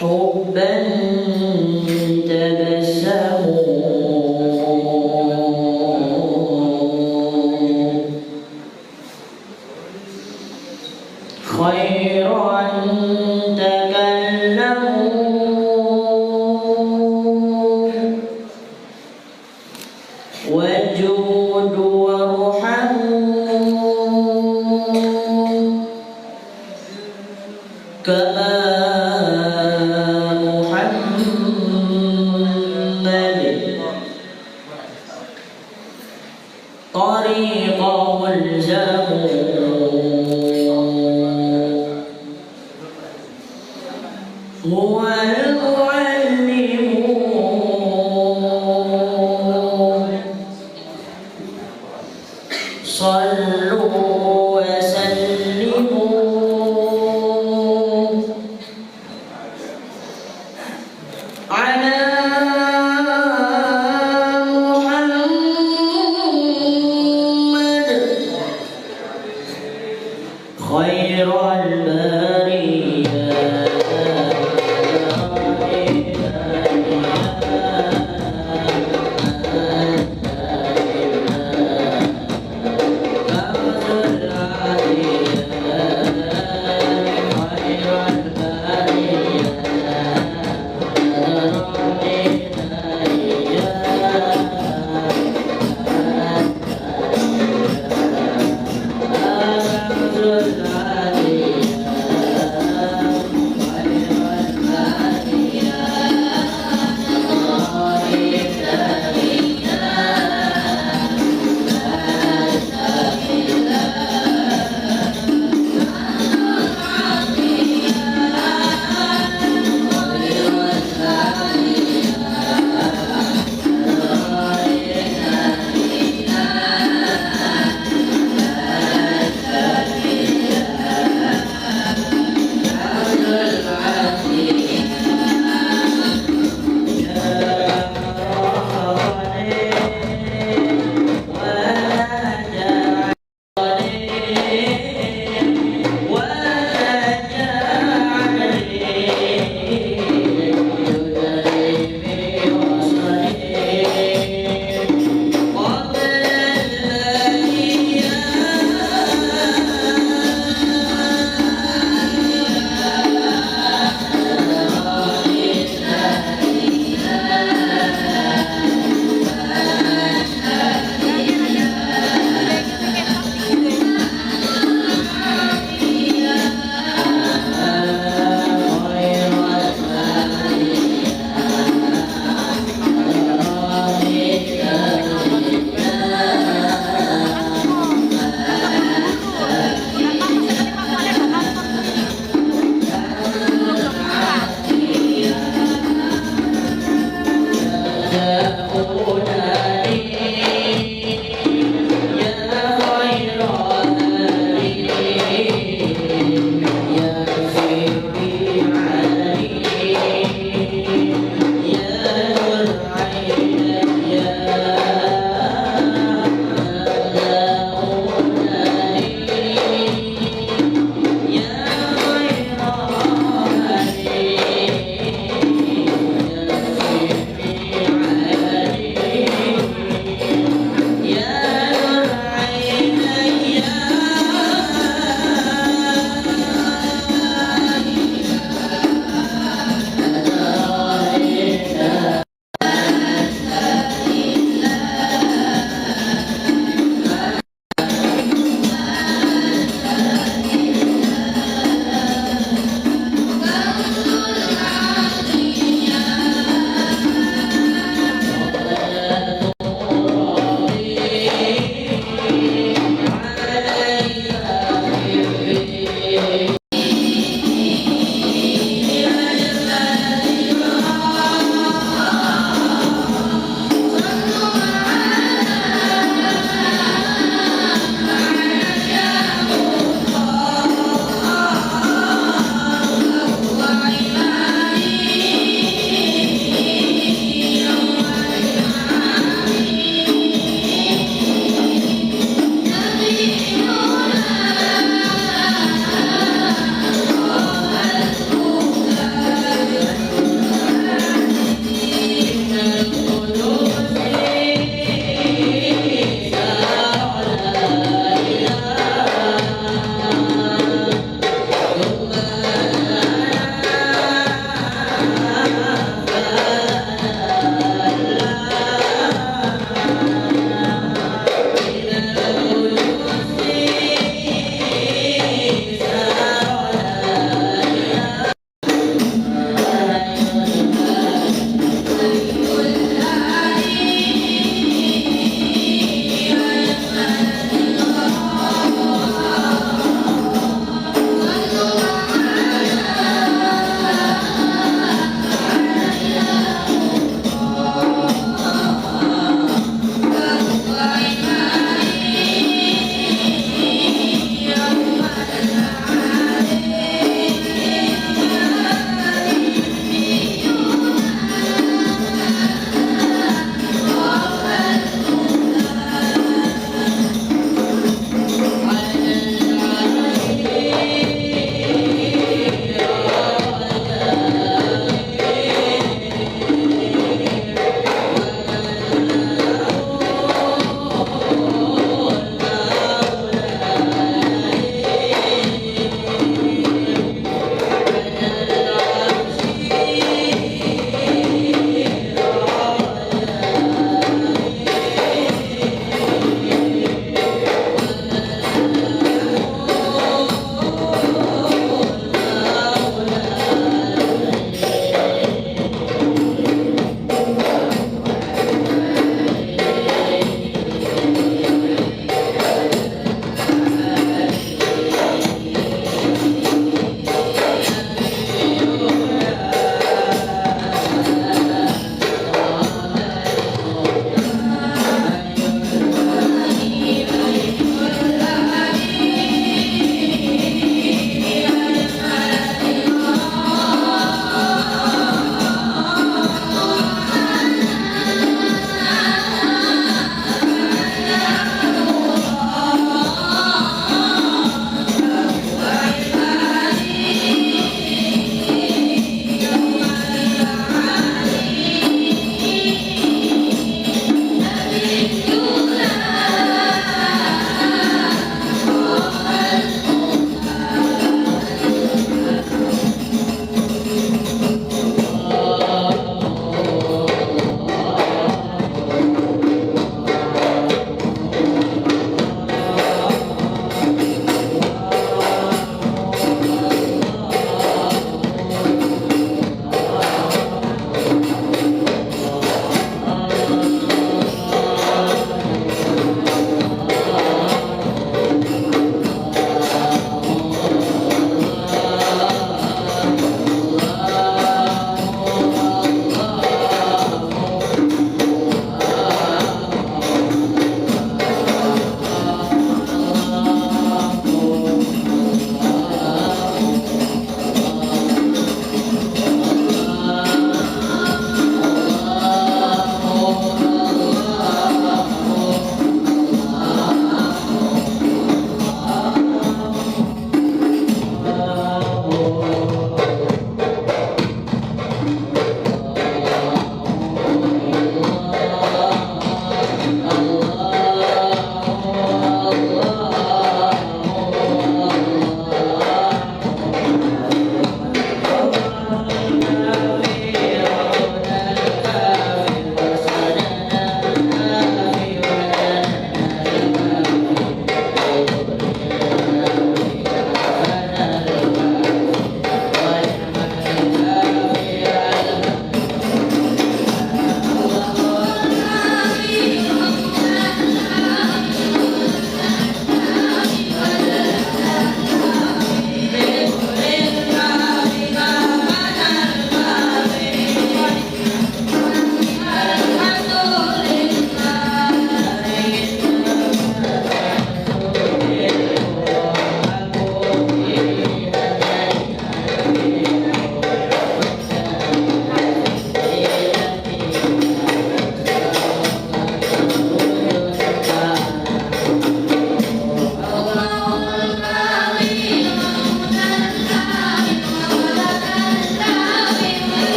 حبا تبسموا خيرا تكلموا وجود وارحموا كما طريق الزمو هو المعلم صلوا وسلموا على خير البرية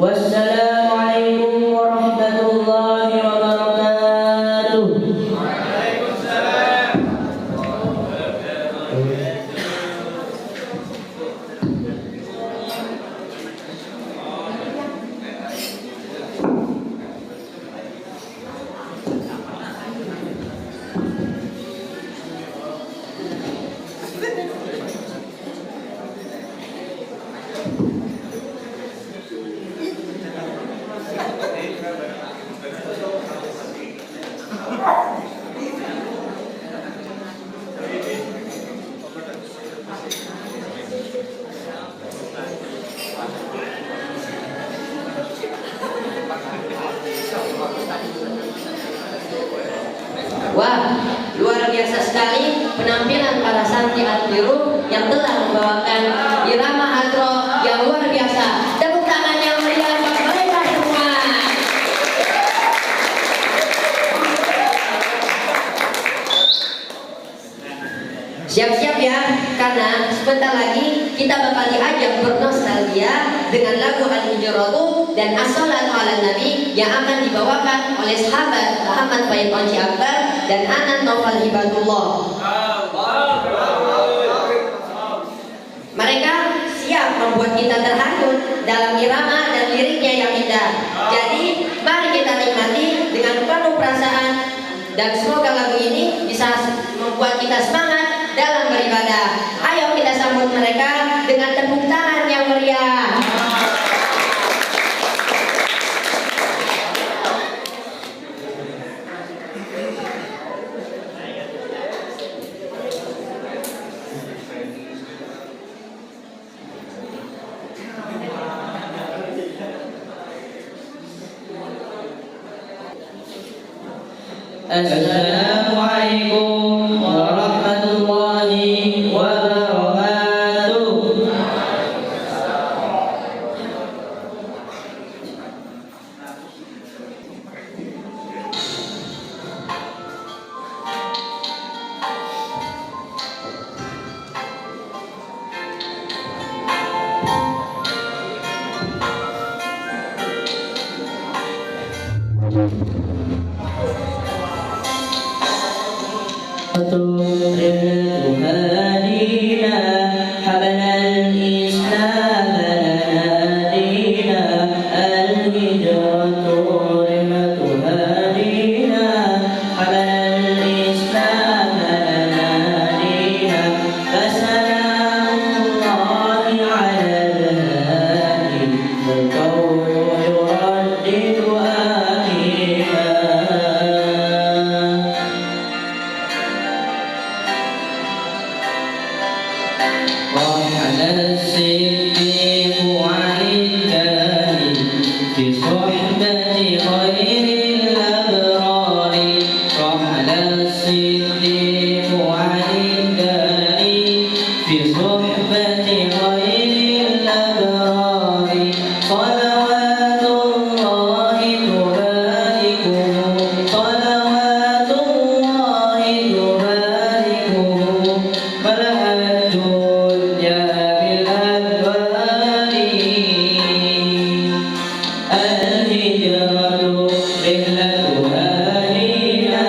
Wassalamualaikum warahmatullahi wabarakatuh. Wah, luar biasa sekali penampilan para santri Al-Biru yang telah membawakan irama hadroh yang luar biasa. Tepuk tangan yang meriah buat mereka semua. Siap-siap ya, karena sebentar lagi kita bakal diajak bernostalgia dengan lagu Al-Hijratu dan As-Salatu ala Nabi yang akan dibawakan oleh sahabat Muhammad Faid Onci Akbar dan Anan Noval Hibadullah. Mereka siap membuat kita terhanyut dalam irama dan liriknya yang indah. Jadi mari kita nikmati dengan penuh perasaan dan semoga lagu ini bisa membuat kita semangat dalam beribadah. Ayo kita sambut mereka dengan tepuk tangan yang meriah. Assalamualaikum warahmatullahi wabarakatuh. على الصديق وعلي في صحبة خير الأبرار رحل الصديق وعلي في صحبة خير الأبرار صلوات الله تباركه صلوات الله تباركه ملأت الدنيا بالأدوار الهجرة رحلة أهلنا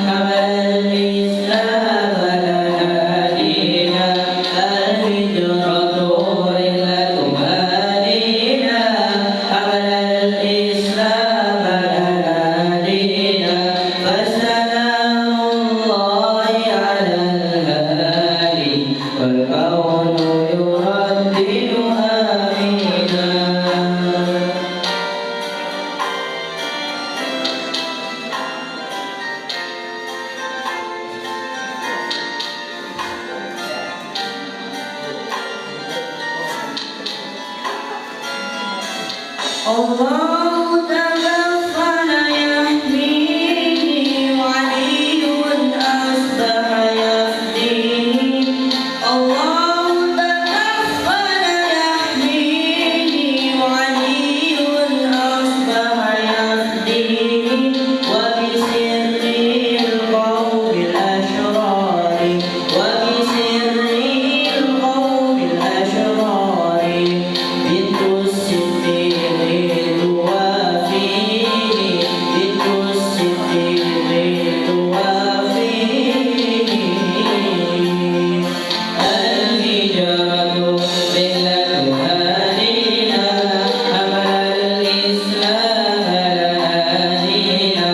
حمل الإسلام لنا دينا الهجرة رحلة أهلنا حمل الإسلام لنا دينا فسلام الله على الهادي والكون يردد آمينا الله تكفل يحميني وعلي أصبح يفديني الله تكفل يحميني وعلي أصبح يفديني وبسر القوم الأشرار وبسر القوم الأشرار بنت الصديق توافيني بنت الصديق توافيني الهجرة رحلة أهلنا حمل الإسلام لنا دينا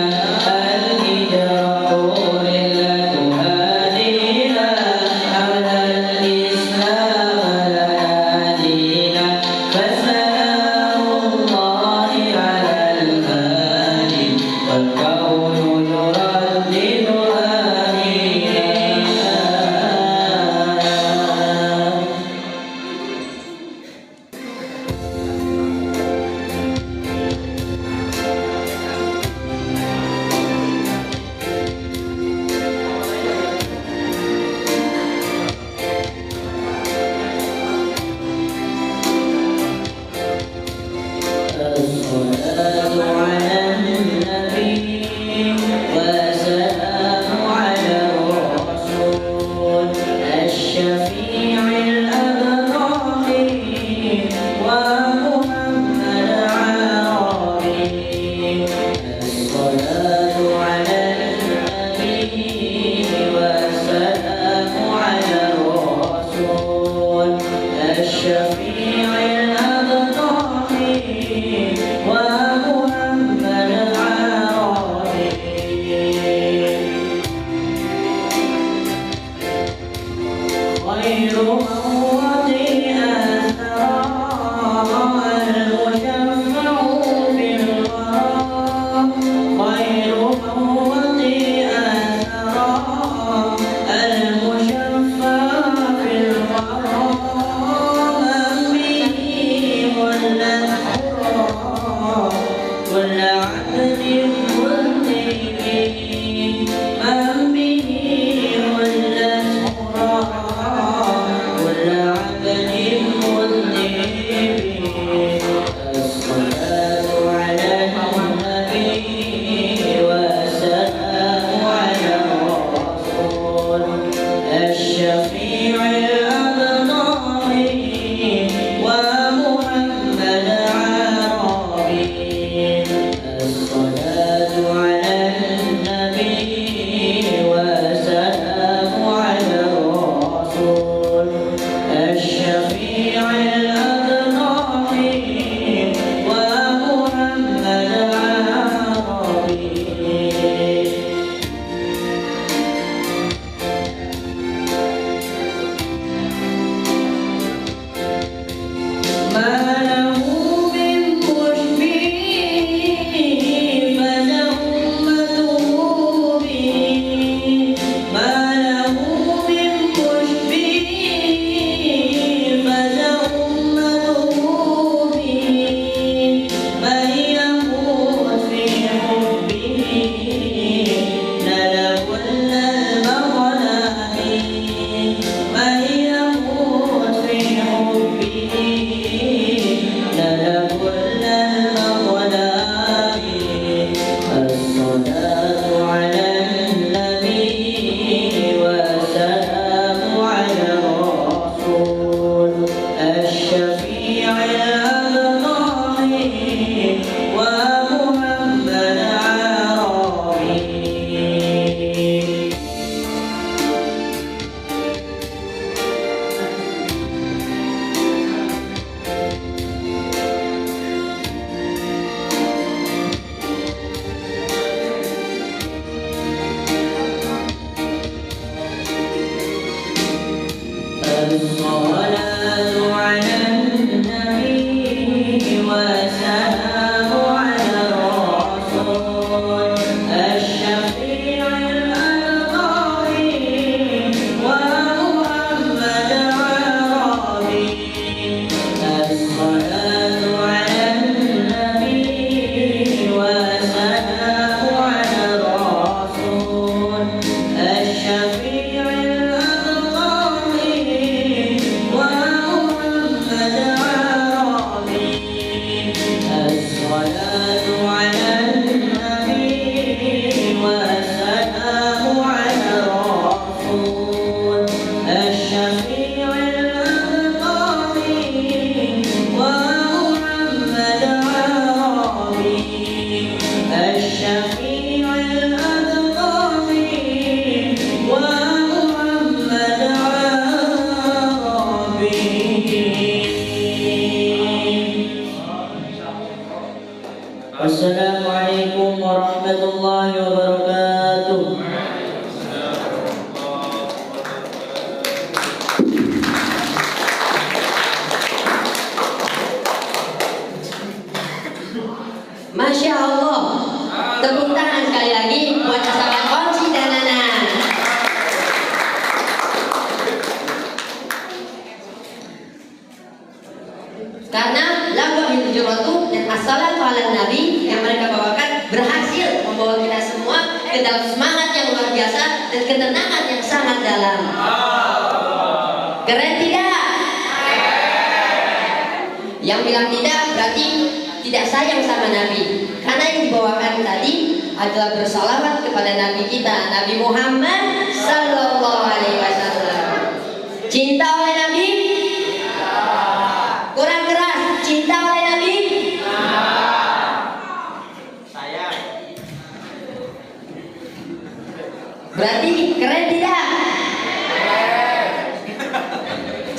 الهجرة رحلة أهلنا حمل الإسلام لنا دينا فسلام الله على الهادي والكون يردد آمينا الصلاة على النبي والسلام على الرسول الشفيع الأبرار ومحمد عربي الصلاة على النبي والسلام على الرسول الشفيع الأبرار ومحمد عربي خير موضع أثرى المشفع في الورى خير موضع أثرى المشفع في الورى من به ولت حرى كل عبد مذنب من به ولت حرى كل عبد مذنب الصلاة على النبي والسلام على الرسول الشفيع الأبرار ومحمد عربي الصلاة على النبي والسلام على الرسول الشفيع الأبرار ومحمد عربي ما له من مشبه فزمته به ما له من مشبه Wassalamualaikum warahmatullahi wabarakatuh. Masya Allah. Tepuk tangan sekali lagi buat pasangan Onci dan Nana. Karena lagu Al-Hijratu dan As-Salatu ala Nabi yang mereka bawakan berhasil membawa kita semua ke dalam semangat yang luar biasa dan ketenangan yang sangat dalam. Keren tidak? Yang bilang tidak berarti tidak sayang sama Nabi. Karena yang dibawakan tadi adalah bersalawat kepada Nabi kita, Nabi Muhammad Sallallahu Alaihi Wasallam. Cinta oleh Nabi? Kurang keras. Cinta oleh Nabi? Sayang. Berarti keren tidak?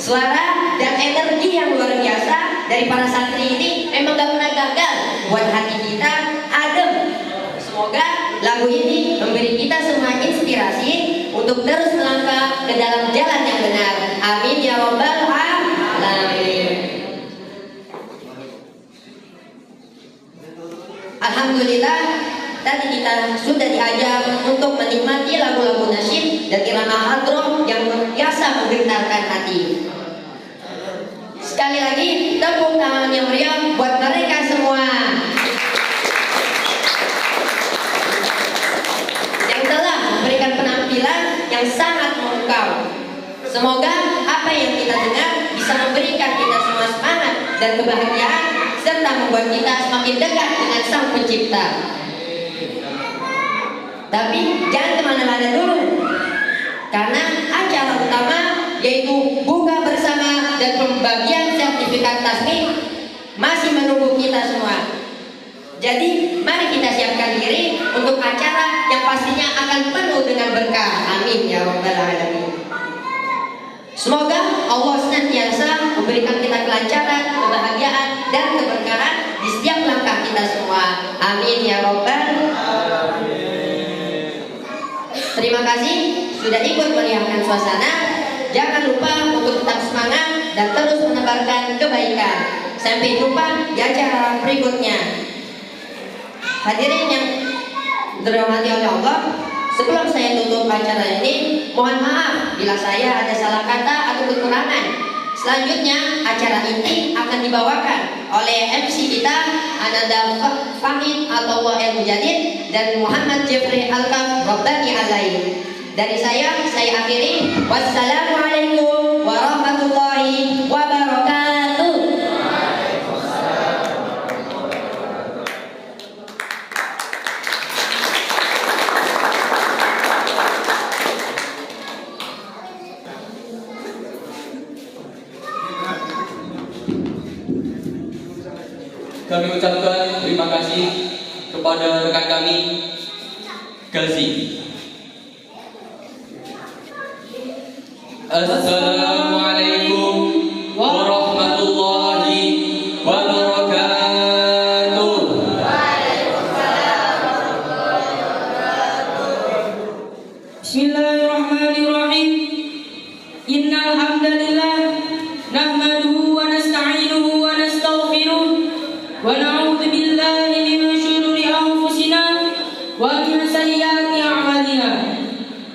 Suara dan energi yang luar biasa dari para santri ini memang gak pernah gagal buat hati kita adem. Semoga lagu ini memberi kita semua inspirasi untuk terus melangkah ke dalam jalan yang benar. Amin ya robbal alamin. Alhamdulillah, tadi kita sudah diajar untuk menikmati lagu-lagu nasyid dan irama hadroh yang biasa menggentarkan hati. Sekali lagi tepuk tangan yang meriah buat mereka semua yang telah memberikan penampilan yang sangat memukau. Semoga apa yang kita dengar bisa memberikan kita semua semangat dan kebahagiaan serta membuat kita semakin dekat dengan Sang Pencipta. Tapi jangan kemana-mana dulu, karena acara utama yaitu buka bersama dan pembagian sertifikat tasbih masih menunggu kita semua. Jadi mari kita siapkan diri untuk acara yang pastinya akan penuh dengan berkah. Amin ya rabbal alamin. Semoga Allah senantiasa memberikan kita kelancaran, kebahagiaan, dan keberkahan di setiap langkah kita semua. Amin ya rabbal alamin. Terima kasih sudah ikut meriahkan suasana. Jangan lupa untuk tetap semangat dan terus menebarkan kebaikan. Sampai jumpa di acara berikutnya. Hadirin yang dirahmati oleh Allah, sebelum saya tutup acara ini, mohon maaf bila saya ada salah kata atau kekurangan. Selanjutnya acara ini akan dibawakan oleh MC kita Ananda Fahid atau El Mujadid dan Muhammad Jeffrey Alkaf Rabbani Alaihi. Dari saya akhiri. Wassalamualaikum warahmatullahi wabarakatuh. Kami ucapkan terima kasih kepada rekan kami Gazi. Assalamualaikum warahmatullahi wabarakatuh. Bismillahirrahmanirrahim. Innal hamdalillah nahmaduhu wa nasta'inuhu wa nastaghfiruh wa na'udzu billahi min shururi anfusina wa min sayyiati a'malina.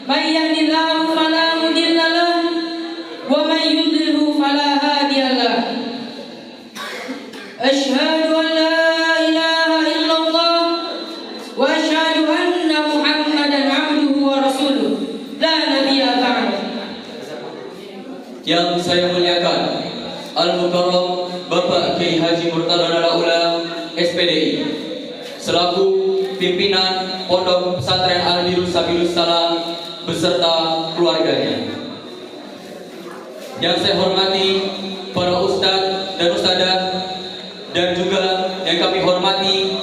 May yahdihillahu fala mudilla lahu wa may yudlilhu fala hadiya lahu. Asyhadu an la ilaha illallah wa asyhadu anna Muhammadan 'abduhu wa rasuluh. La nabiyya ba'da. Yang saya muliakan Al-Mukarram Bapak Kiai Haji Murtada Nalaula SPDI selaku pimpinan Pondok Pesantren Al-Dirus Sabilus Salam beserta keluarganya. Yang saya hormati para ustadz dan ustadzah, dan juga yang kami hormati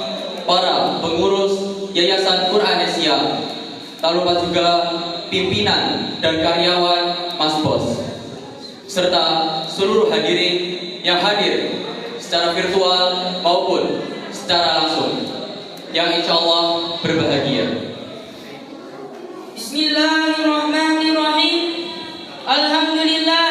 para pengurus Yayasan Quranesia, tak lupa juga pimpinan dan karyawan Masbos, serta seluruh hadirin yang hadir secara virtual maupun secara langsung. yang insya Allah berbahagia. Bismillahirrahmanirrahim. Alhamdulillah,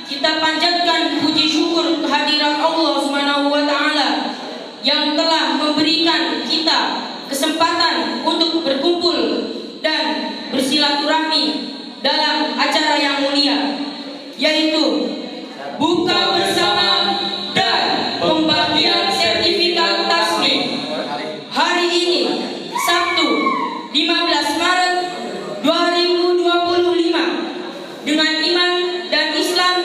kita panjatkan puji syukur kehadirat Allah Subhanahu wa taala yang telah memberikan kita kesempatan untuk berkumpul dan bersilaturahmi dalam acara yang mulia, yaitu buka bersama dan pembagian sertifikat tasmi. Hari ini Sabtu 15 Maret 2025 dengan iman dan Islam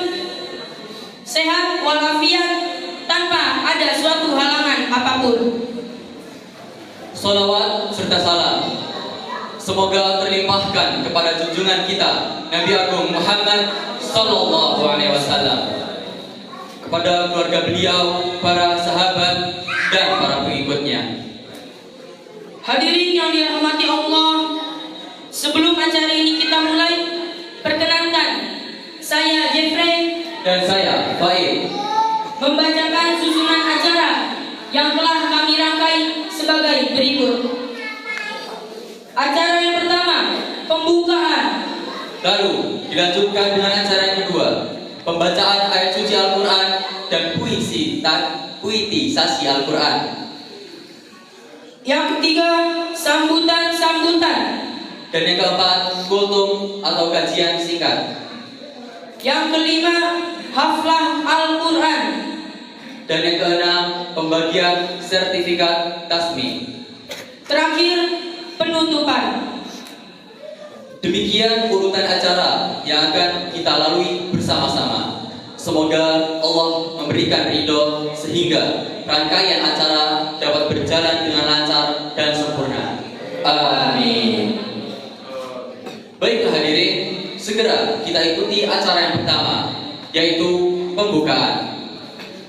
sehat walafiat tanpa ada suatu halangan apapun. Salawat serta salam semoga terlimpahkan kepada junjungan kita Nabi Agung Muhammad Sallallahu Alaihi Wasallam, kepada keluarga beliau, para sahabat dan para pengikutnya. Hadirin yang dirahmati Allah, sebelum acara ini kita mulai, perkenankan saya Jeffrey Dan saya Faid membacakan susunan acara yang telah kami rangkai sebagai berikut. Acara yang pertama, pembukaan. lalu dilanjutkan dengan acara yang kedua, pembacaan ayat suci Al-Quran dan puitisasi Al-Quran. Yang ketiga, sambutan-sambutan. Dan yang keempat, kultum atau kajian singkat. Yang kelima, haflah Al-Quran. Dan yang keenam, pembagian sertifikat tasmi. Terakhir, penutupan. Demikian urutan acara yang akan kita lalui bersama-sama. Semoga Allah memberikan ridho sehingga rangkaian acara dapat berjalan dengan lancar dan sempurna. Amin. Baiklah hadirin, segera kita ikuti acara yang pertama, yaitu pembukaan.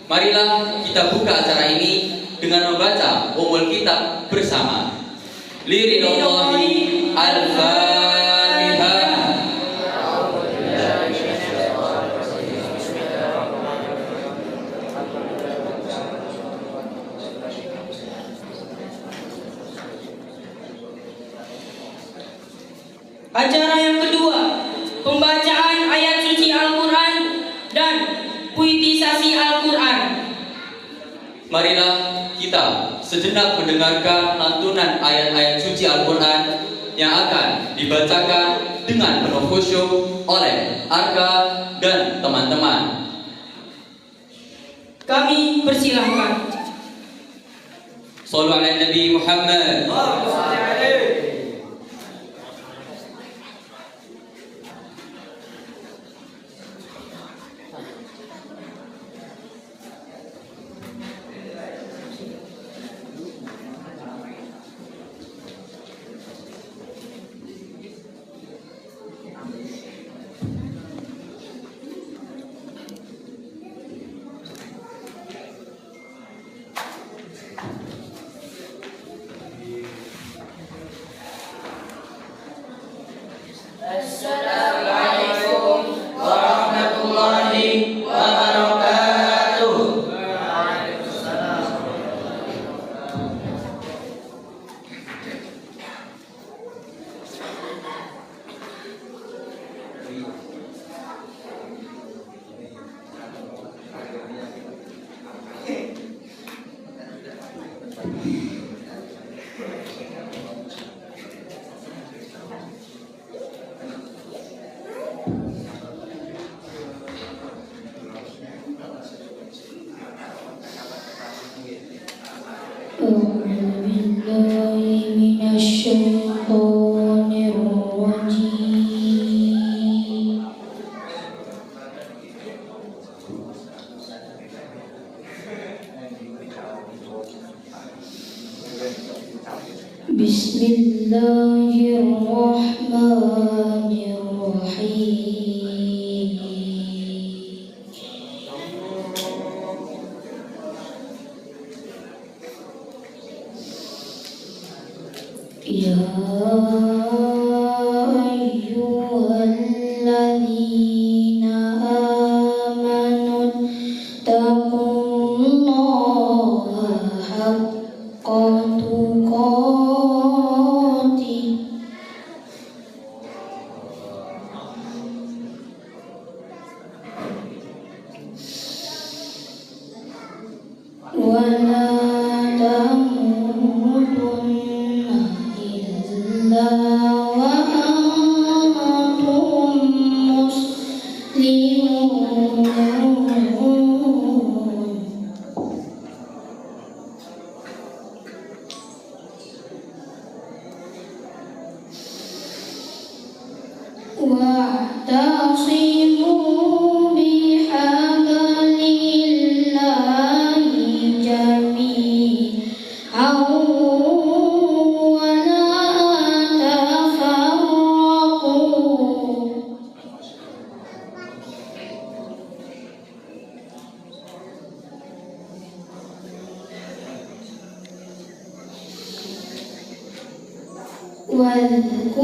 Marilah kita buka acara ini dengan membaca Ummul Kitab bersama. Liridhallahi al-Fatihah. Acara yang kedua, pembacaan ayat suci Al-Quran dan puitisasi Al-Quran. Marilah kita sejenak mendengarkan lantunan ayat-ayat suci Al-Quran yang akan dibacakan dengan penuh khusyuk oleh Arka dan teman-teman. Kami persilahkan. Shallu ala Nabi Muhammad. Ya ayyuhalladzina amanu taqullaha haqqa tuqatih ولا تموتن إلا وأنتم مسلمون واعتصموا بحبل الله جميعا ولا تفرقوا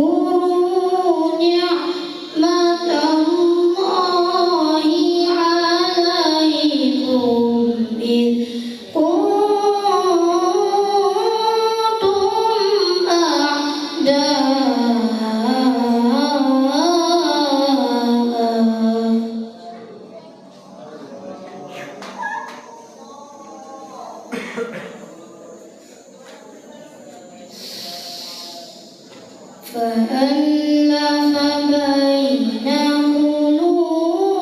واذكروا نعمة الله عليكم إذ كنتم أعداء فألف بين قلوبكم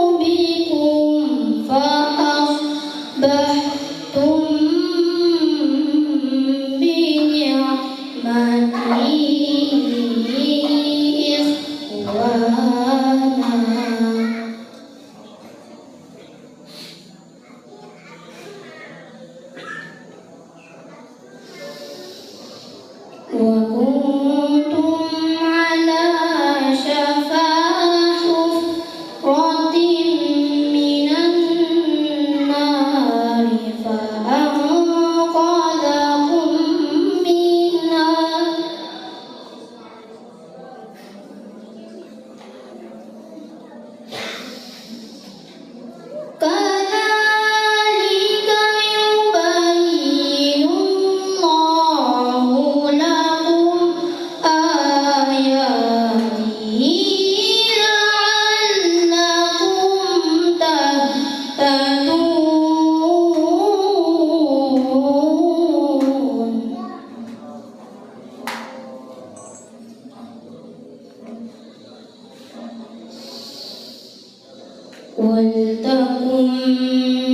فأصبحتم بنعمته إخوانا وكنتم على شفا حفرة من النار فأنقذكم منها كذلك يبين الله لكم آياته لعلكم تهتدون ولتكن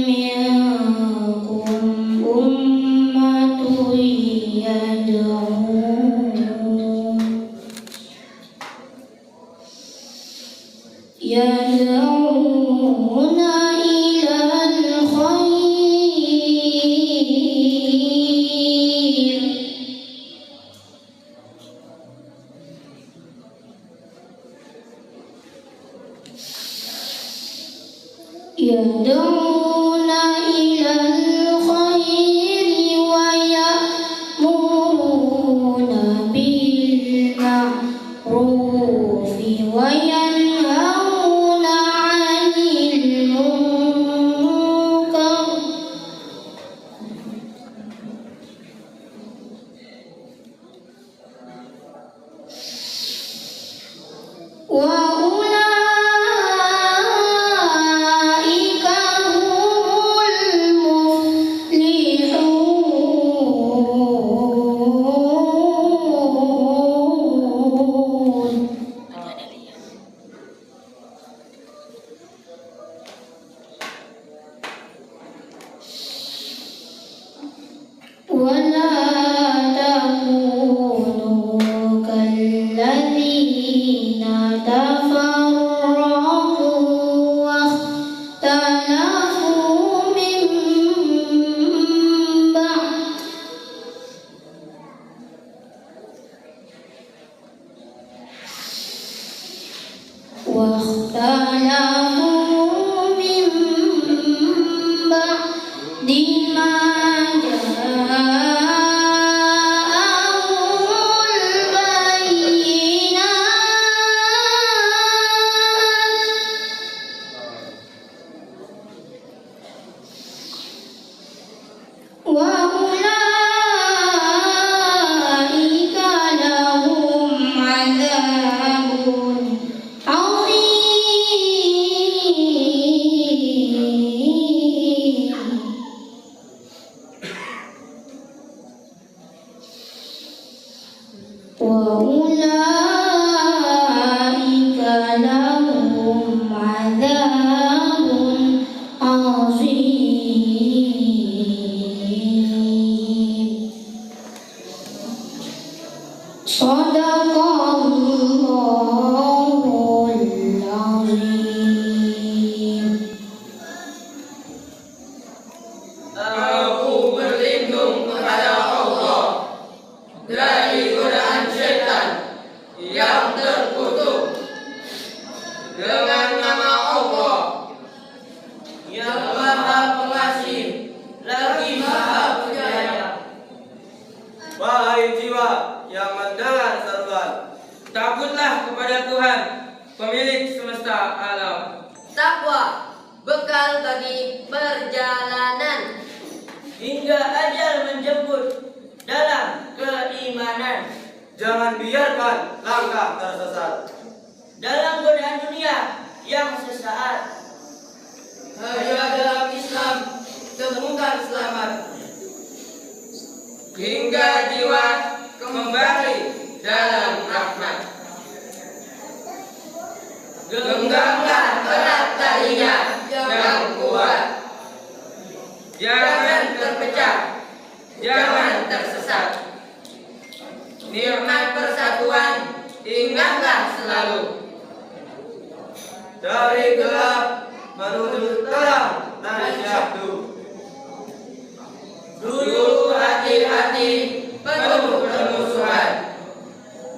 منكم أمة يدعون إلى الخير يدعون إلى الخير ويأمرون بالمعروف وينهون عن المنكر وأولئك Aku berlindung kepada Allah dari godaan setan yang terkutuk. Dengan nama Allah yang Maha Pengasih lagi Maha Penyayang. Wahai jiwa yang mendengar seruan, Takutlah kepada Tuhan, pemilik semesta alam. Takwa bekal bagi perjalanan Hingga ajal menjemput dalam keimanan. jangan biarkan langkah tersesat. Dalam godaan dunia yang sesaat, hanya dalam Islam temukan selamat. Hingga jiwa kembali dalam rahmat. Genggamlah erat talinya yang kuat. Jangan terpecah, jangan tersesat. Nikmat persatuan ingatlah selalu. Dari gelap menuju terang dan syahdu. Dulu hati-hati penuh permusuhan.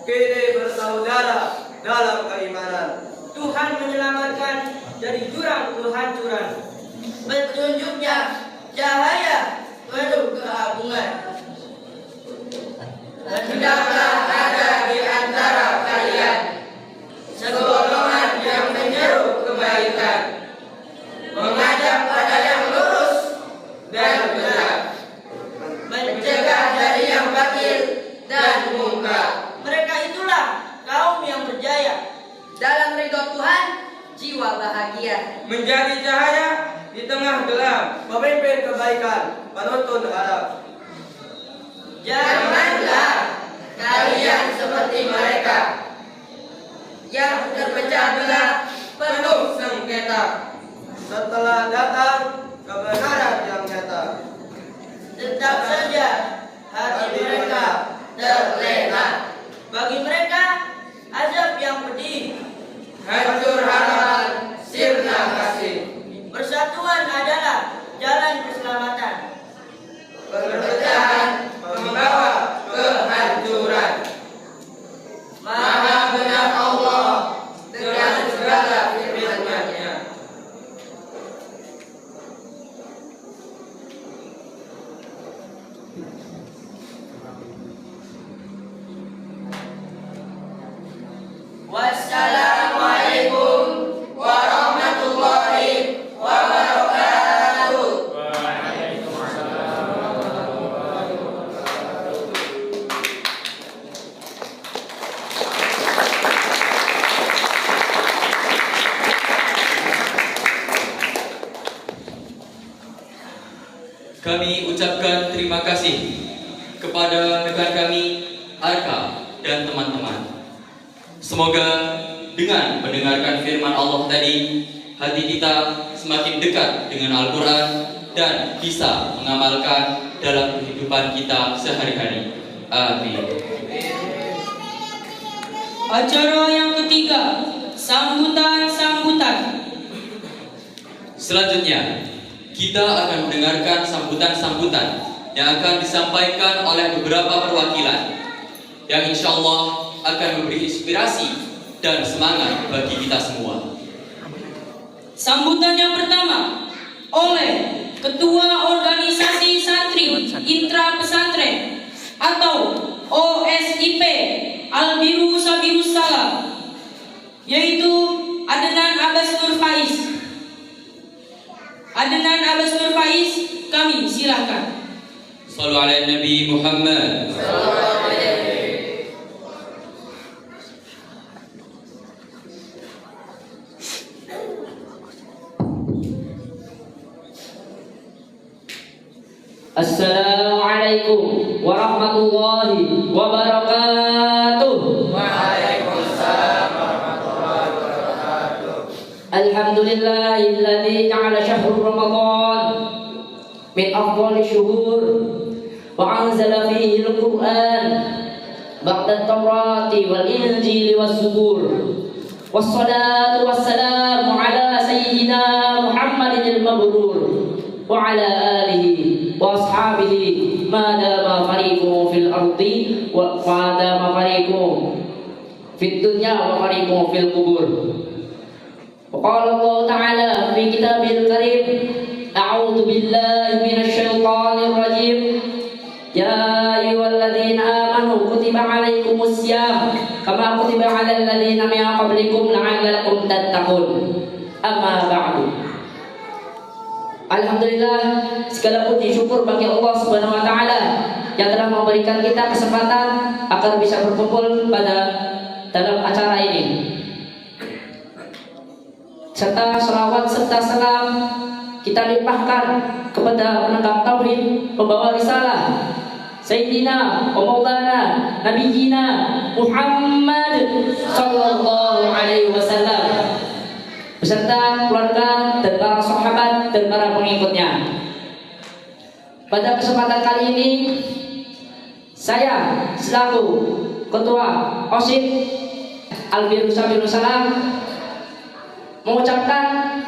Kini bersaudara dalam keimanan. Tuhan menyelamatkan dari jurang kehancuran. Petunjuknya cahaya penuh keagungan. Hendaklah ada di antara kalian segolongan yang menyeru kebaikan, mengajak pada yang lurus dan benar, mencegah dari yang batil dan mungkar. Mereka itulah kaum yang berjaya. dalam ridho Tuhan, jiwa bahagia. Menjadi cahaya di tengah gelap. Pemimpin kebaikan, penuntun harap. Janganlah kalian seperti mereka yang terpecah belah penuh sengketa. Setelah datang kebenaran yang nyata. Tetap saja hati mereka terlena. Bagi mereka azab yang pedih, hancur harapan, sirna kasih. Persatuan adalah jalan keselamatan. Perpecahan membawa kehancuran. Maha benar Allah dengan segala firman-Nya. Wassalamualaikum warahmatullahi wabarakatuh. Kami ucapkan terima kasih kepada rekan kami Arka dan teman-teman. Semoga dengan mendengarkan firman Allah tadi, hati kita semakin dekat dengan Al-Quran dan bisa mengamalkan dalam kehidupan kita sehari-hari. Amin. Acara yang ketiga, sambutan-sambutan. Selanjutnya, kita akan mendengarkan sambutan-sambutan yang akan disampaikan oleh beberapa perwakilan yang insya Allah akan memberi inspirasi dan semangat bagi kita semua. Sambutan yang pertama oleh Ketua Organisasi Santri Intra Pesantren atau OSIP Albiru Sabirus Salam, yaitu Adnan Abbas Nur Faiz. Adnan Abbas Nur Faiz, kami silakan. Shallu ala Nabi Muhammad. Assalamualaikum warahmatullahi wabarakatuh. Waalaikumsalam warahmatullahi wabarakatuh. Alhamdulillahilladzi ja'ala syahrul Ramadan min afdhali syuhur wa anzala fihi al-Qur'an ba'da at-Taurati wal Injili was Zabur. Wassalatu wassalamu ala sayyidina Muhammadin al-mabrur وعلى آله وأصحابه ما دام فريقهم في الأرض وما دام فريقهم في الدنيا وفريقهم في القبور. وقال الله تعالى في كتابه الكريم: أعوذ بالله من الشيطان الرجيم. يا أيها الذين آمنوا كتب عليكم الصيام كما كتب على الذين من قبلكم لعلكم تتقون. Amma ba'du. Alhamdulillah, segala puji syukur bagi Allah Subhanahu wa taala yang telah memberikan kita kesempatan agar bisa berkumpul dalam acara ini. Serta selawat serta salam kita limpahkan kepada penegak tauhid, pembawa risalah Sayyidina wa Maulana Nabiyina Muhammad sallallahu alaihi wasallam beserta keluarga dan para sahabat dan para pengikutnya. Pada kesempatan kali ini saya selaku Ketua OSIS Al-Birussalam mengucapkan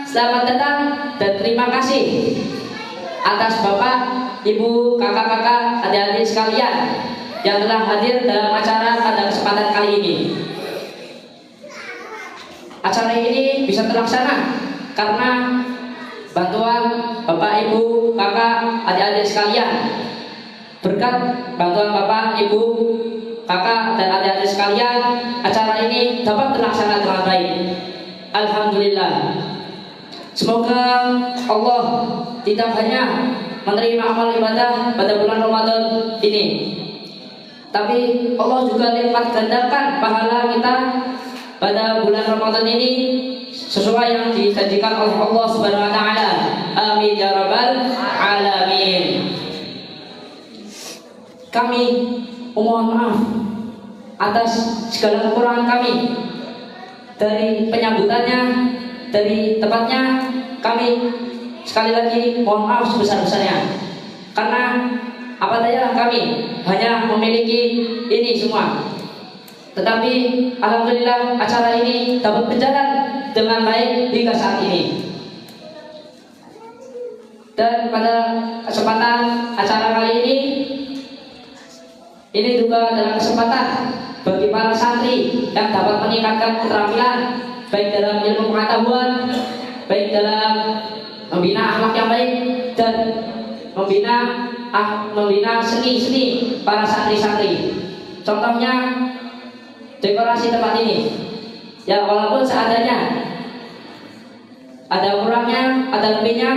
selamat datang dan terima kasih atas Bapak, Ibu, kakak-kakak, adik-adik sekalian yang telah hadir dalam acara pada kesempatan kali ini. Acara ini bisa terlaksana karena bantuan Bapak, Ibu, kakak, adik-adik sekalian. Berkat bantuan Bapak, Ibu, kakak, dan adik-adik sekalian, acara ini dapat terlaksana dengan baik. Alhamdulillah. Semoga Allah tidak hanya menerima amal ibadah pada bulan Ramadan ini, tapi Allah juga lipat gandakan pahala kita pada bulan Ramadan ini sesuai yang dijanjikan oleh Allah Subhanahu wa taala. Amin ya rabbal alamin. Kami mohon maaf atas segala kekurangan kami, dari penyambutannya, dari tempatnya. Kami sekali lagi mohon maaf sebesar-besarnya, karena apa daya kami hanya memiliki ini semua. Tetapi alhamdulillah acara ini dapat berjalan dengan baik hingga saat ini. Dan pada kesempatan acara kali ini juga adalah kesempatan bagi para santri yang dapat meningkatkan keterampilan baik dalam ilmu pengetahuan, baik dalam membina akhlak yang baik, dan membina seni-seni para santri-santri. Contohnya dekorasi tempat ini, ya walaupun seadanya, ada kurangnya, ada lebihnya,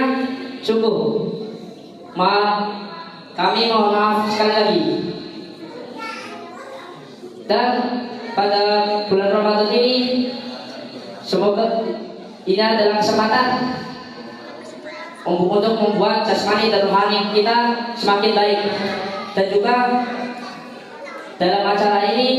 sungguh kami mohon maaf sekali lagi. Dan pada bulan Ramadan ini, semoga ini adalah kesempatan untuk membuat jasmani dan rohani kita semakin baik. Dan juga dalam acara ini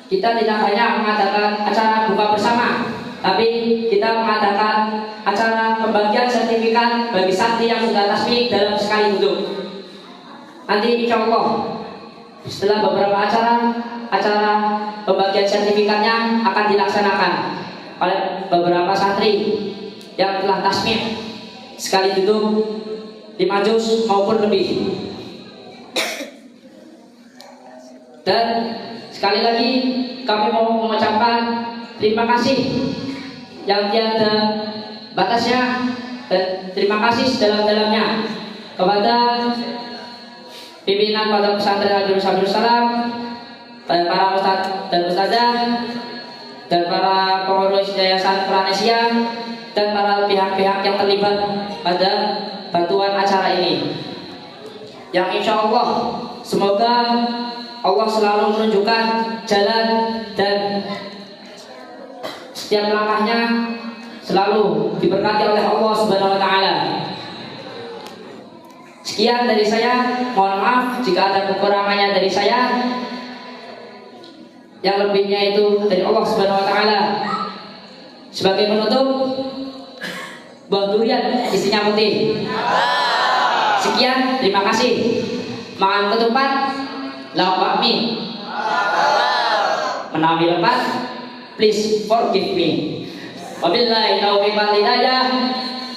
kita tidak hanya mengadakan acara buka bersama, tapi kita mengadakan acara pembagian sertifikat bagi santri yang sudah tasbih dalam sekali wudhu. Nanti insya Allah setelah beberapa acara pembagian sertifikatnya akan dilaksanakan oleh beberapa santri yang telah tasbih sekali duduk 5 juz maupun lebih. Dan sekali lagi kami mau mengucapkan terima kasih yang tiada batasnya, dan terima kasih sedalam-dalamnya kepada pimpinan Pondok Pesantren Al-Birussalam, para ustadz dan ustadzah, dan para pengurus Yayasan Pranesia, dan para pihak-pihak yang terlibat pada bantuan acara ini. Yang insya Allah semoga Allah selalu menunjukkan jalan dan setiap langkahnya selalu diberkati oleh Allah Subhanahu wa taala. Sekian dari saya, mohon maaf jika ada kekurangannya dari saya. Yang lebihnya itu dari Allah Subhanahu wa taala. Sebagai penutup, buah durian isinya putih. Sekian, terima kasih. Makan ketupat, lauk bakmi. Menawi lepas, please forgive me. Wabillahi taufiq wal hidayah.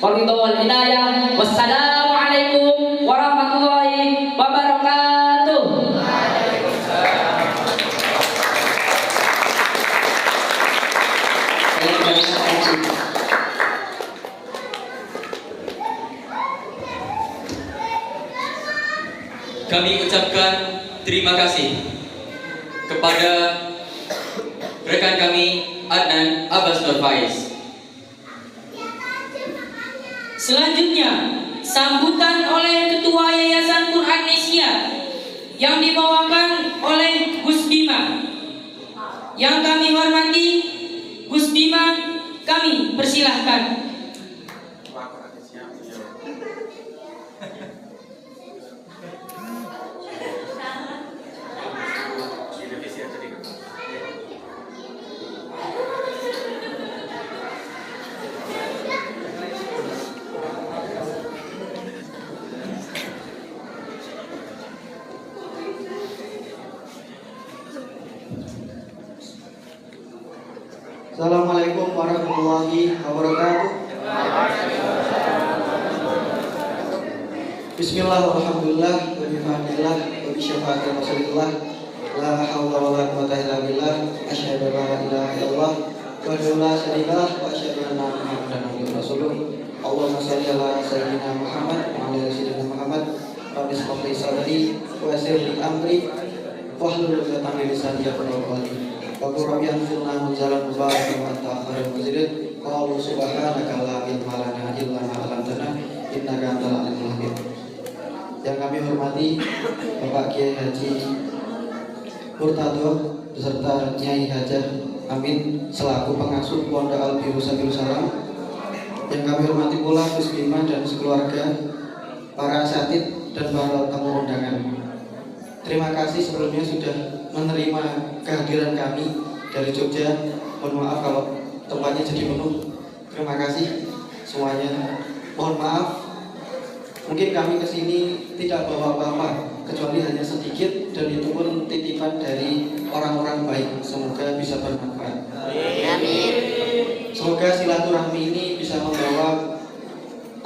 wal hidayah. Wassalamualaikum warahmatullahi wabarakatuh. Kami ucapkan terima kasih kepada rekan kami Adnan Abbas Nur Faiz. Selanjutnya, sambutan oleh Ketua Yayasan Quran Nesia yang dibawakan oleh Gus Bima. Yang kami hormati, Gus Bima, kami persilahkan. Assalamualaikum warahmatullahi wabarakatuh. Bismillah, alhamdulillah, wa bihamdillah, wa bisyafati rasulillah, la hawla wa la quwwata illa billah, asyhadu an la ilaha illallah, wa la syarikalah, wa asyhadu anna Muhammadan abduhu wa rasuluh. Allahumma shalli ala sayyidina Muhammad wa ala sayyidina Muhammad. Rabbi shrah li sadri wa yassir li amri wahlul 'uqdatam min lisani yafqahu qawli. Wa rabbi anzilna munzalan mubarakan wa anta khairul munzilin. Qalu subhanaka la ilma lana illa ma 'allamtana innaka antal alimul hakim. Yang kami hormati Bapak Kiai Haji Murtado beserta Nyai Hajah Amin selaku pengasuh Pondok Al-Biru Sabil Salam. Yang kami hormati pula Gus Bima dan sekeluarga, para asatid dan para tamu undangan. Terima kasih sebelumnya sudah menerima kehadiran kami dari Jogja. Mohon maaf kalau tempatnya jadi penuh. Terima kasih semuanya. Mohon maaf, mungkin kami kesini tidak bawa apa-apa kecuali hanya sedikit, dan itu pun titipan dari orang-orang baik. Semoga bisa bermanfaat. Amin. Semoga silaturahmi ini bisa membawa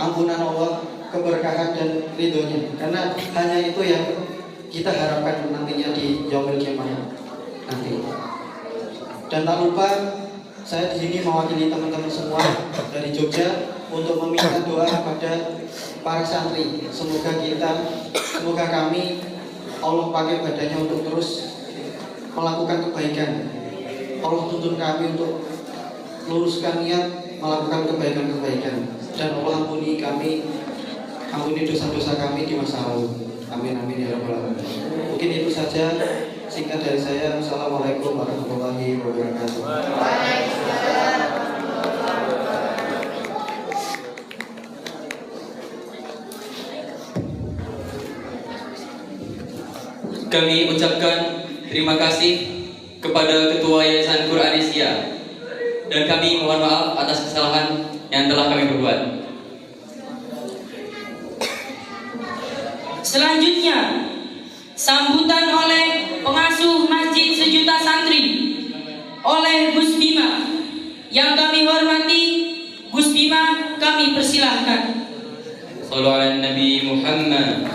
ampunan Allah, keberkahan dan ridhonya. Karena hanya itu yang kita harapkan nantinya di Yaumul Qiyamah nanti. Dan tak lupa saya di sini mewakili teman-teman semua dari Jogja untuk meminta doa kepada para santri. Semoga kami Allah pakai badannya untuk terus melakukan kebaikan. Allah tuntun kami untuk luruskan niat melakukan kebaikan-kebaikan, dan Allah ampuni dosa-dosa kami di masa lalu. Amin amin ya rabbal alamin. Mungkin itu saja singkat dari saya. Assalamualaikum warahmatullahi wabarakatuh. Kami ucapkan terima kasih kepada Ketua Yayasan Quran Nesia, dan kami mohon maaf atas kesalahan yang telah kami perbuat. Selanjutnya, sambutan oleh pengasuh Masjid Sejuta Santri oleh Gus Bima. Yang kami hormati, Gus Bima, kami persilahkan. Shallu ala Nabi Muhammad.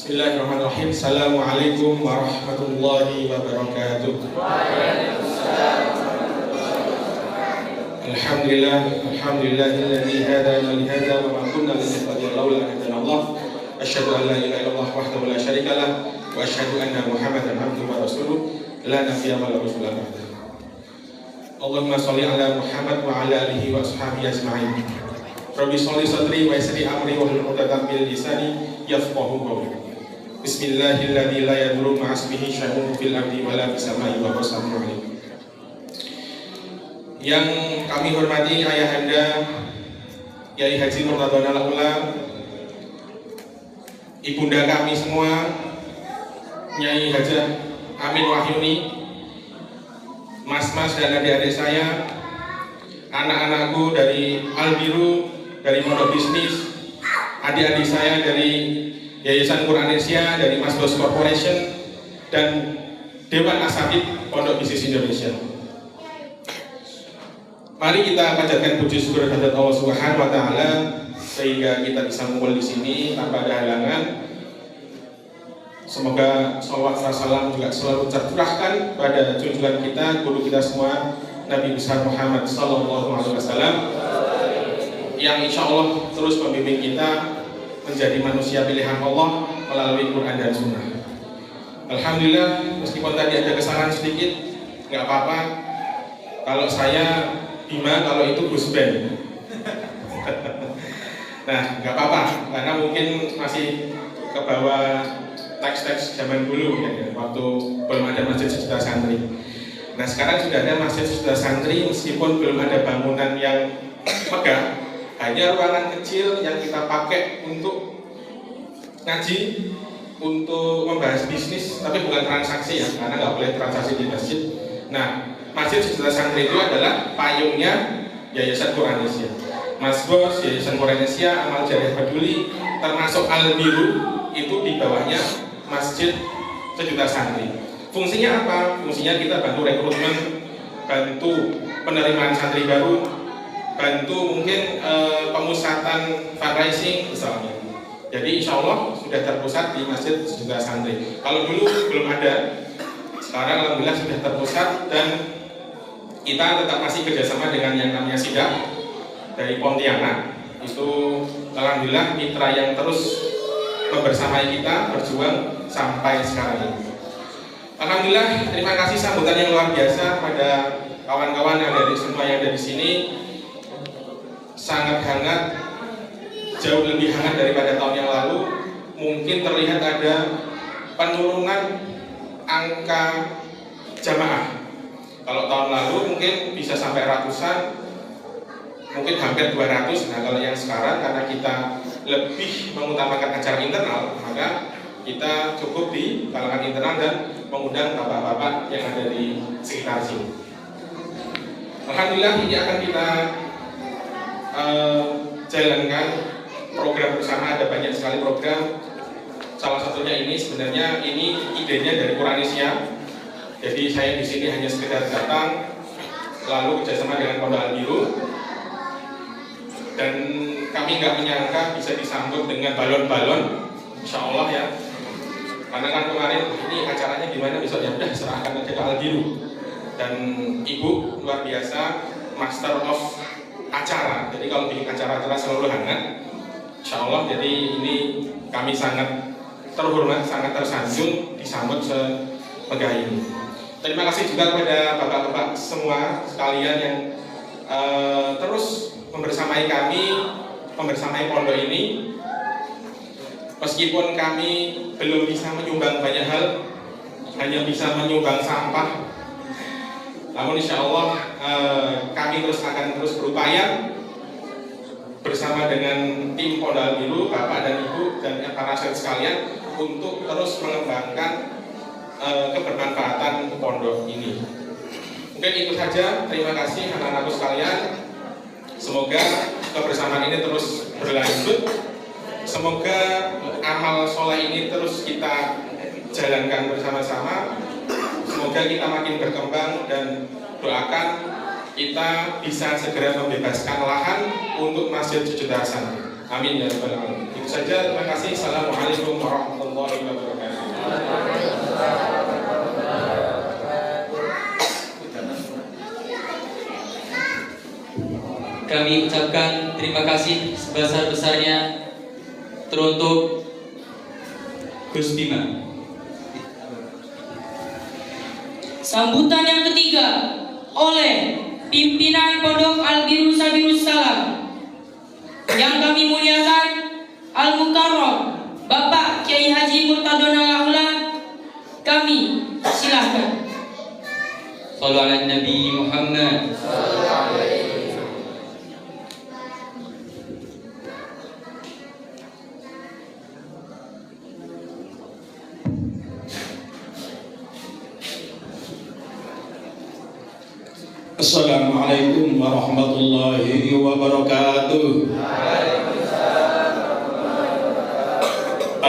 Bismillahirrahmanirrahim. Assalamualaikum warahmatullahi wabarakatuh. Alhamdulillahilladzi hadana li hadza wa ma kunna linahtadiya laula an hadana Allah. Asyhadu an la ilaha illallah wahdahu la syarika lah wa asyhadu anna Muhammadan abduhu wa rasuluh la nabiyya wa la rasula ba'dahu. Allahumma shalli ala Muhammad wa ala alihi wa ashabihi ajma'in. Rabbi sholli sadri wa yassir amri wa hlul 'uqdatam min lisani yafqahu qawli. Bismillahilladzi la yadurru ma'asmihi syai'un fil ardi wa la fis samai wa huwas samiul 'alim. Yang kami hormati Ayahanda Kiai Haji Murtado Nalaula, ibunda kami semua Nyai Hajah Amin Wahyuni, mas-mas dan adik-adik saya, anak-anakku dari Al-Biru, dari Pondok Bisnis, adik-adik saya dari Yayasan Quranesia, dari Masbos Corporation, dan Dewan Asatidz Pondok Bisnis Indonesia. Mari kita panjatkan puji syukur kehadirat Allah Subhanahu wa taala sehingga kita bisa mengumpul di sini tanpa ada halangan. Semoga sholawat serta salam juga selalu tercurahkan pada junjungan kita, guru kita semua, Nabi besar Muhammad sallallahu alaihi wasallam, yang insya Allah terus membimbing kita menjadi manusia pilihan Allah melalui Quran dan Sunnah. Alhamdulillah, meskipun tadi ada kesalahan sedikit, nggak apa-apa. Kalau saya Bima, kalau itu Gus Ben. Nah, nggak apa-apa, karena mungkin masih ke bawah teks-teks zaman dulu ya, waktu belum ada masjid sejuta santri. Nah, sekarang sudah ada masjid sejuta santri, meskipun belum ada bangunan yang megah, hanya ruangan kecil yang kita pakai untuk ngaji, untuk membahas bisnis, tapi bukan transaksi ya, karena nggak boleh transaksi di masjid. Nah, masjid sejuta santri itu adalah payungnya Yayasan Quranesia. Masbos, Yayasan Quranesia, Amal Jariah Peduli, termasuk Al-Biru itu di bawahnya Masjid Sejuta Santri. Fungsinya apa? Fungsinya kita bantu rekrutmen, bantu penerimaan santri baru, bantu mungkin pemusatan fundraising misalnya. Jadi insya Allah sudah terpusat di Masjid Sejuta Santri. Kalau dulu belum ada, sekarang alhamdulillah sudah terpusat, dan kita tetap masih kerjasama dengan yang namanya SIDA dari Pontianak. Itu alhamdulillah mitra yang terus membersamai kita berjuang sampai sekarang ini. Alhamdulillah, terima kasih sambutan yang luar biasa pada kawan-kawan yang dari semua yang ada di sini. Sangat hangat, jauh lebih hangat daripada tahun yang lalu. Mungkin terlihat ada penurunan angka jamaah. Kalau tahun lalu mungkin bisa sampai ratusan, mungkin hampir 200. Nah, kalau yang sekarang karena kita lebih mengutamakan acara internal, maka kita cukup di kalangan internal dan mengundang bapak-bapak yang ada di sekitar sini. Alhamdulillah, ini akan kita jalankan program bersama. Ada banyak sekali program. Salah satunya ini sebenarnya ini idenya dari Quranesia. Jadi saya di sini hanya sekedar datang, lalu kerjasama dengan Pondok Al-Biru, dan kami nggak menyangka bisa disambut dengan balon-balon, insya Allah ya. Karena kan kemarin ini acaranya gimana besok, ya udah serahkan aja ke Al-Biru. Dan ibu luar biasa, master of acara. Jadi kalau bikin acara-acara selalu hangat, insya Allah. Jadi ini kami sangat terhormat, sangat tersanjung disambut semegah ini. Terima kasih juga kepada bapak-bapak semua sekalian yang terus membersamai kami, membersamai pondok ini. Meskipun kami belum bisa menyumbang banyak hal, hanya bisa menyumbang sampah, namun insya Allah kami akan terus berupaya bersama dengan tim Pondok Al-Biru, Bapak dan Ibu dan para sekalian sekalian, untuk terus mengembangkan kebermanfaatan pondok ini. Mungkin itu saja. Terima kasih anak-anakku sekalian. Semoga kebersamaan ini terus berlanjut. Semoga amal soleh ini terus kita jalankan bersama-sama. Semoga kita makin berkembang, dan doakan kita bisa segera membebaskan lahan untuk Masjid Sejuta Santri. Amin ya rabbal alamin. Itu saja. Terima kasih. Assalamualaikum warahmatullahi wabarakatuh. Kami ucapkan terima kasih sebesar-besarnya teruntuk Gus Bima. Sambutan yang ketiga oleh pimpinan Pondok Al-Biru Sabirus Salam yang kami muliakan Al-Mukarram Bapak Kiai Haji Murtadona Laula. Kami silahkan. Shallu ala Nabi Muhammad. Assalamualaikum warahmatullahi wabarakatuh.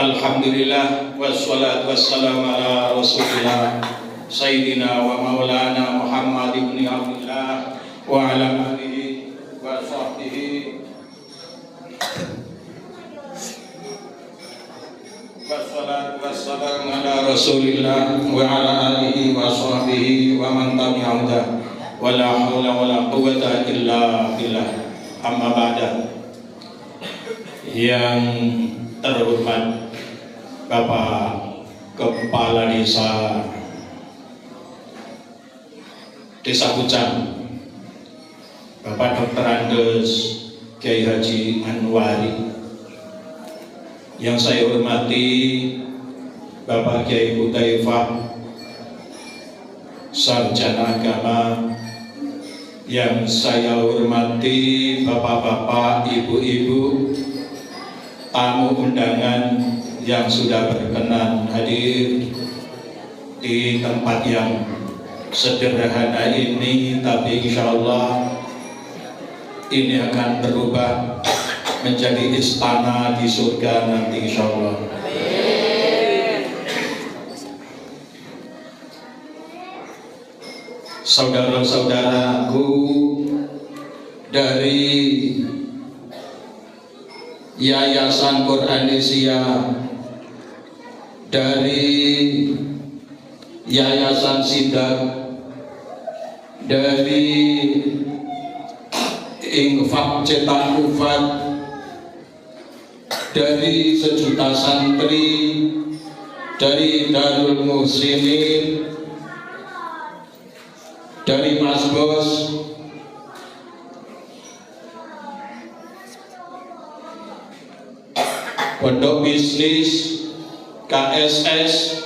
Alhamdulillah wassalatu wassalamu ala Rasulillah Sayyidina wa maulana Muhammad ibn Abdullah wa ala alihi wa sahbihi wassalatu wassalamu ala Rasulillah wa ala alihi wa sahbihi wa man tabi'ahu wa la hawla wa la quwwata illa billah. Amma ba'da. Yang terhormat Bapak Kepala Desa Kucang, Bapak Dr. Andes Kiai Haji Anwari, yang saya hormati Bapak Kiai Hudzaifah Sarjana Agama, yang saya hormati bapak-bapak, ibu-ibu, tamu undangan yang sudah berkenan hadir di tempat yang sederhana ini, tapi insya Allah ini akan berubah menjadi istana di surga nanti insya Allah. Saudara-saudaraku dari Yayasan Quranesia, dari Yayasan Sidak, dari Infak Cetak Ufat, dari Sejuta Santri, dari Darul Muhsinin, dari Mas Bos, Pondok Bisnis, KSS,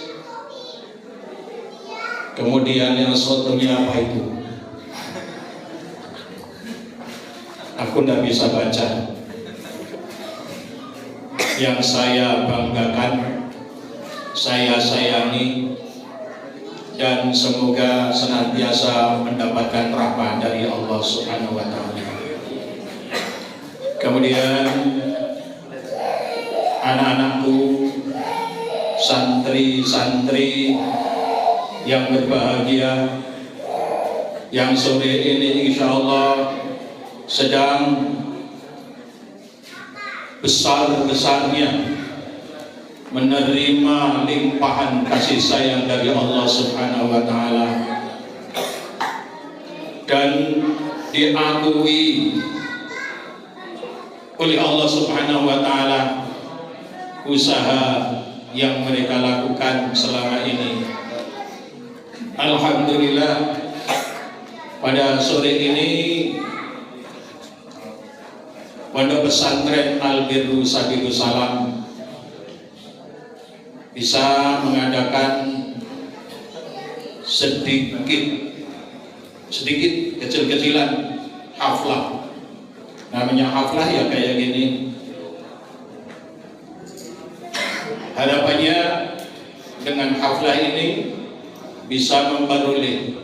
kemudian yang satunya apa itu? Aku tidak bisa baca. Yang saya banggakan, saya sayangi, dan semoga senantiasa mendapatkan rahmat dari Allah Subhanahu wa Ta'ala. Kemudian anak-anakku, santri-santri yang berbahagia, yang sore ini insya Allah sedang besar-besarnya menerima limpahan kasih sayang dari Allah Subhanahu wa Ta'ala, dan diakui oleh Allah Subhanahu wa Ta'ala usaha yang mereka lakukan selama ini. Alhamdulillah, pada sore ini Pondok Pesantren Al-Birru Sabilus Salam bisa mengadakan sedikit kecil-kecilan haflah. Namanya haflah ya kayak gini. Harapannya dengan haflah ini bisa memperoleh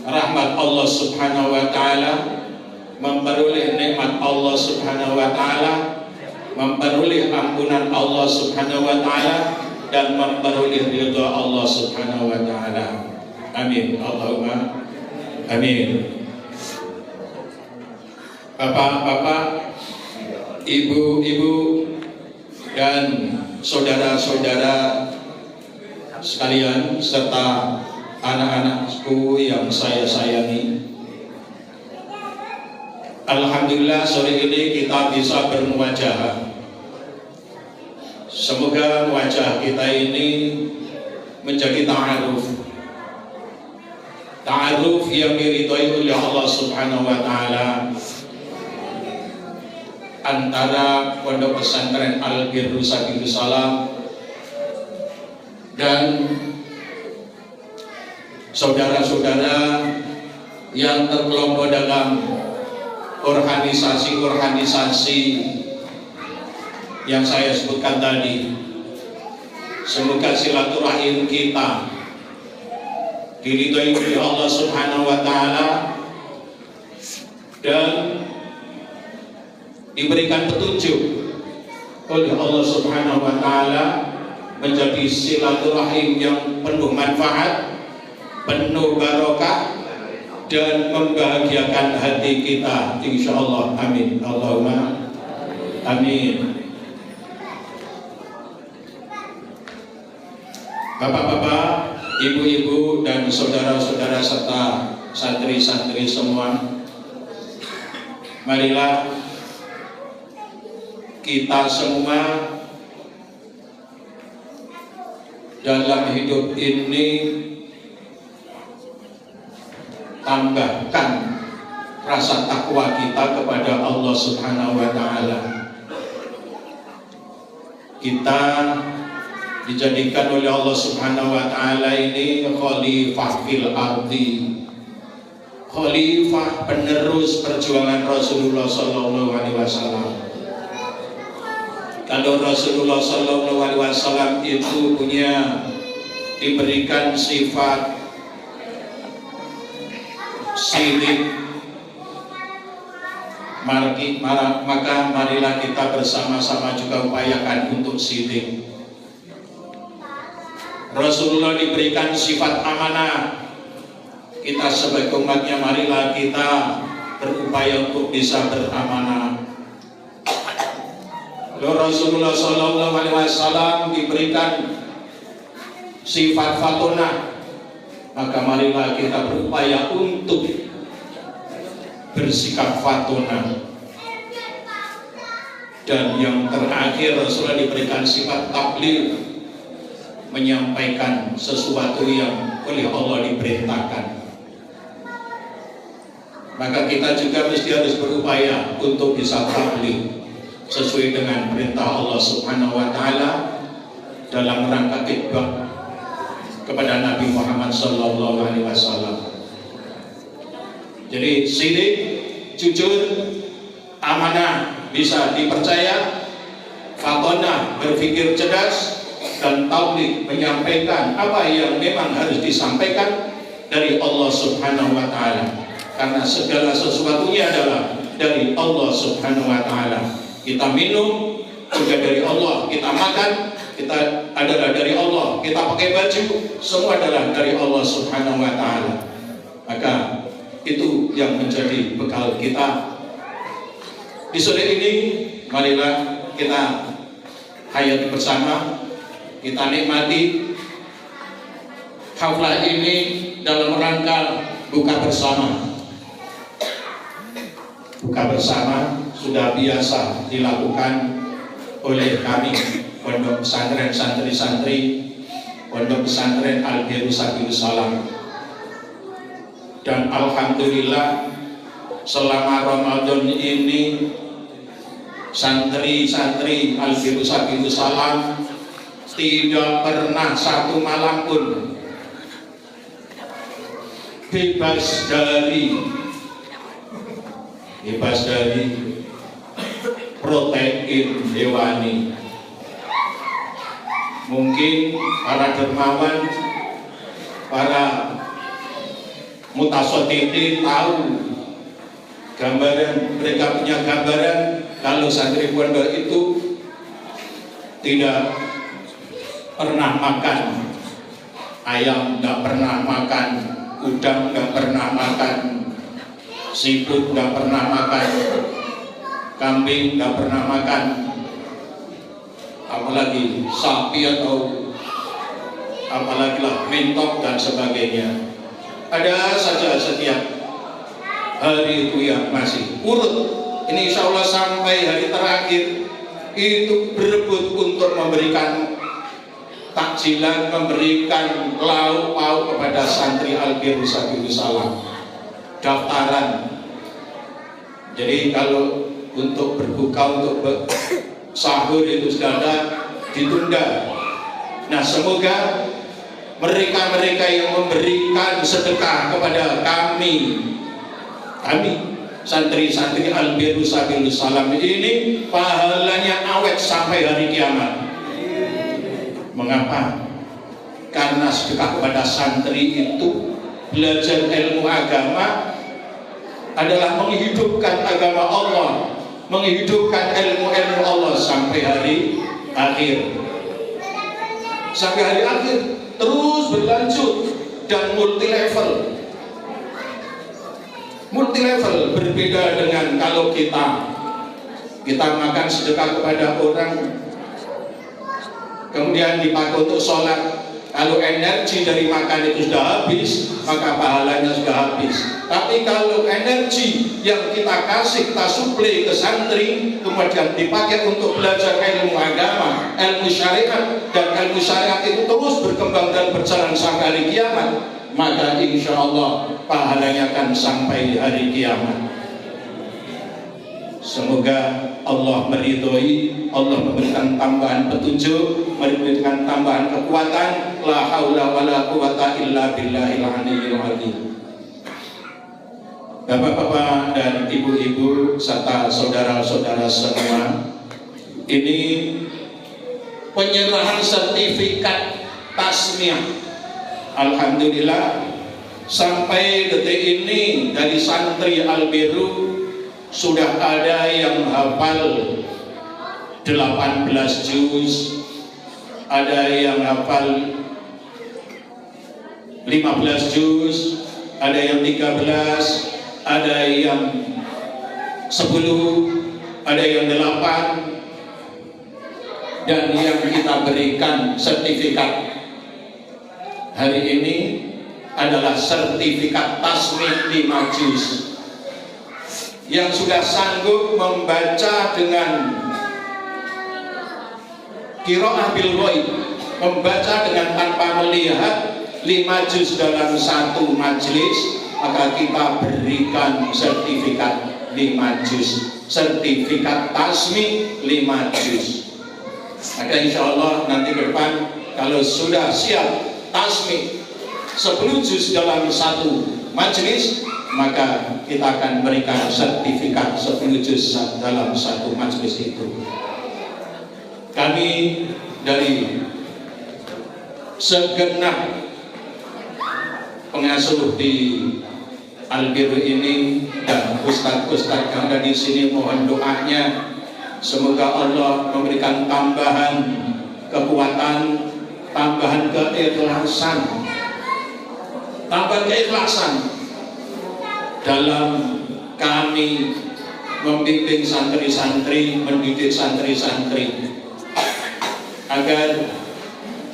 rahmat Allah Subhanahu wa Ta'ala, memperoleh nikmat Allah Subhanahu wa Ta'ala, memperoleh ampunan Allah Subhanahu wa Ta'ala, dan memperoleh ridha Allah Subhanahu wa Ta'ala. Amin. Allahumma amin. Bapak-bapak, ibu-ibu, dan saudara-saudara sekalian, serta anak-anakku yang saya sayangi, alhamdulillah sore ini kita bisa bermuajahah. Semoga wajah kita ini menjadi ta'aruf yang diridhoi oleh Allah Subhanahu wa Ta'ala antara Pondok Pesantren Al-Birru Sabilus Salam dan saudara-saudara yang terkelompok dalam organisasi-organisasi yang saya sebutkan tadi. Semoga silaturahim kita diridhoi oleh Allah Subhanahu wa Ta'ala dan diberikan petunjuk oleh Allah Subhanahu wa taala menjadi silaturahim yang penuh manfaat, penuh barokah dan membahagiakan hati kita insyaallah. Amin. Allahumma amin. Bapak-bapak, ibu-ibu dan saudara-saudara serta santri-santri semua, marilah kita semua dalam hidup ini tambahkan rasa takwa kita kepada Allah Subhanahu wa taala. Kita dijadikan oleh Allah Subhanahu wa taala ini khalifah fil ardi, khalifah penerus perjuangan Rasulullah sallallahu alaihi wasallam. Kalau Rasulullah sallallahu alaihi wasallam itu diberikan sifat sidik, maka marilah kita bersama-sama juga upayakan untuk sidik. Rasulullah diberikan sifat amanah, kita sebagai umatnya marilah kita berupaya untuk bisa beramanah. Rasulullah sallallahu alaihi wasallam diberikan sifat fatonah, maka marilah kita berupaya untuk bersikap fatonah. Dan yang terakhir, Rasulullah diberikan sifat tabligh, menyampaikan sesuatu yang oleh Allah diperintahkan. Maka kita juga mesti harus berupaya untuk bisa tabligh sesuai dengan perintah Allah Subhanahu wa taala dalam rangka khidmah kepada Nabi Muhammad sallallahu alaihi wasallam. Jadi sidik, jujur, amanah, bisa dipercaya, fatonah, berpikir cerdas, dan tabligh, menyampaikan apa yang memang harus disampaikan dari Allah Subhanahu wa taala. Karena segala sesuatunya adalah dari Allah Subhanahu wa taala. Kita minum juga dari Allah, kita makan kita adalah dari Allah, kita pakai baju semua adalah dari Allah Subhanahu wa taala. Maka itu yang menjadi bekal kita. Di sore ini marilah kita hayati bersama, kita nikmati haflah ini dalam rangka buka bersama. Buka bersama sudah biasa dilakukan oleh kami Pondok Pesantren Santri-Santri Pondok Pesantren Al-Biru Sabilus Salam. Dan alhamdulillah selama Ramadan ini santri-santri Al-Biru Sabilus Salam tidak pernah satu malam pun bebas dari protein hewani. Mungkin para dermawan, para mutasotiti tahu gambaran, mereka punya gambaran kalau santri pondok itu tidak pernah makan ayam, tidak pernah makan udang, tidak pernah makan seafood, tidak pernah makan kambing, tidak pernah makan apalagi sapi atau apalagi lah mentok dan sebagainya. Ada saja setiap hari itu yang masih urut. Ini insya Allah sampai hari terakhir itu berebut untuk memberikan takjilan, memberikan lauk pauk kepada santri Al-Biru Sabilus Salam. Daftaran. Jadi kalau untuk berbuka, untuk sahur itu sudah ada, ditunda. Nah, semoga mereka-mereka yang memberikan sedekah kepada kami santri-santri Al-Biru Sabilus Salam ini pahalanya awet sampai hari kiamat. Mengapa? Karena sedekah kepada santri itu, belajar ilmu agama adalah menghidupkan agama Allah, menghidupkan ilmu-ilmu Allah sampai hari akhir. Sampai hari akhir terus berlanjut dan multi level. Multi level berbeda dengan kalau kita makan sedekah kepada orang, kemudian dipakai untuk sholat. Kalau energi dari makan itu sudah habis, maka pahalanya sudah habis. Tapi kalau energi yang kita kasih, kita suplai ke santri, kemudian dipakai untuk belajar ilmu agama, ilmu syariat, dan ilmu syariat itu terus berkembang dan berjalan sampai hari kiamat, maka insya Allah pahalanya akan sampai hari kiamat. Semoga Allah meridhoi, Allah memberikan tambahan petunjuk, memberikan tambahan kekuatan. La haula wala quwata illa billahil aliyyil azim. Bapak-bapak dan ibu-ibu serta saudara-saudara semua, ini penyerahan sertifikat tasmiyah. Alhamdulillah sampai detik ini dari santri Al-Birru sudah ada yang hafal 18 juz, ada yang hafal 15 juz, ada yang 13, ada yang 10, ada yang 8, dan yang kita berikan sertifikat hari ini adalah sertifikat tasmiyah 5 juz. Yang sudah sanggup membaca dengan qiraah bil ghaib, membaca dengan tanpa melihat 5 juz dalam satu majelis, maka kita berikan sertifikat 5 juz, sertifikat tasmi 5 juz. Maka insya Allah nanti ke depan kalau sudah siap tasmi 10 juz dalam satu majelis, maka kita akan berikan sertifikat 10 juz dalam satu majelis itu. Kami dari segenap pengasuh di Al-Birru ini dan ustadz-ustadz yang ada di sini, mohon doanya semoga Allah memberikan tambahan kekuatan, tambahan keikhlasan, dalam kami membimbing santri-santri, mendidik santri-santri, agar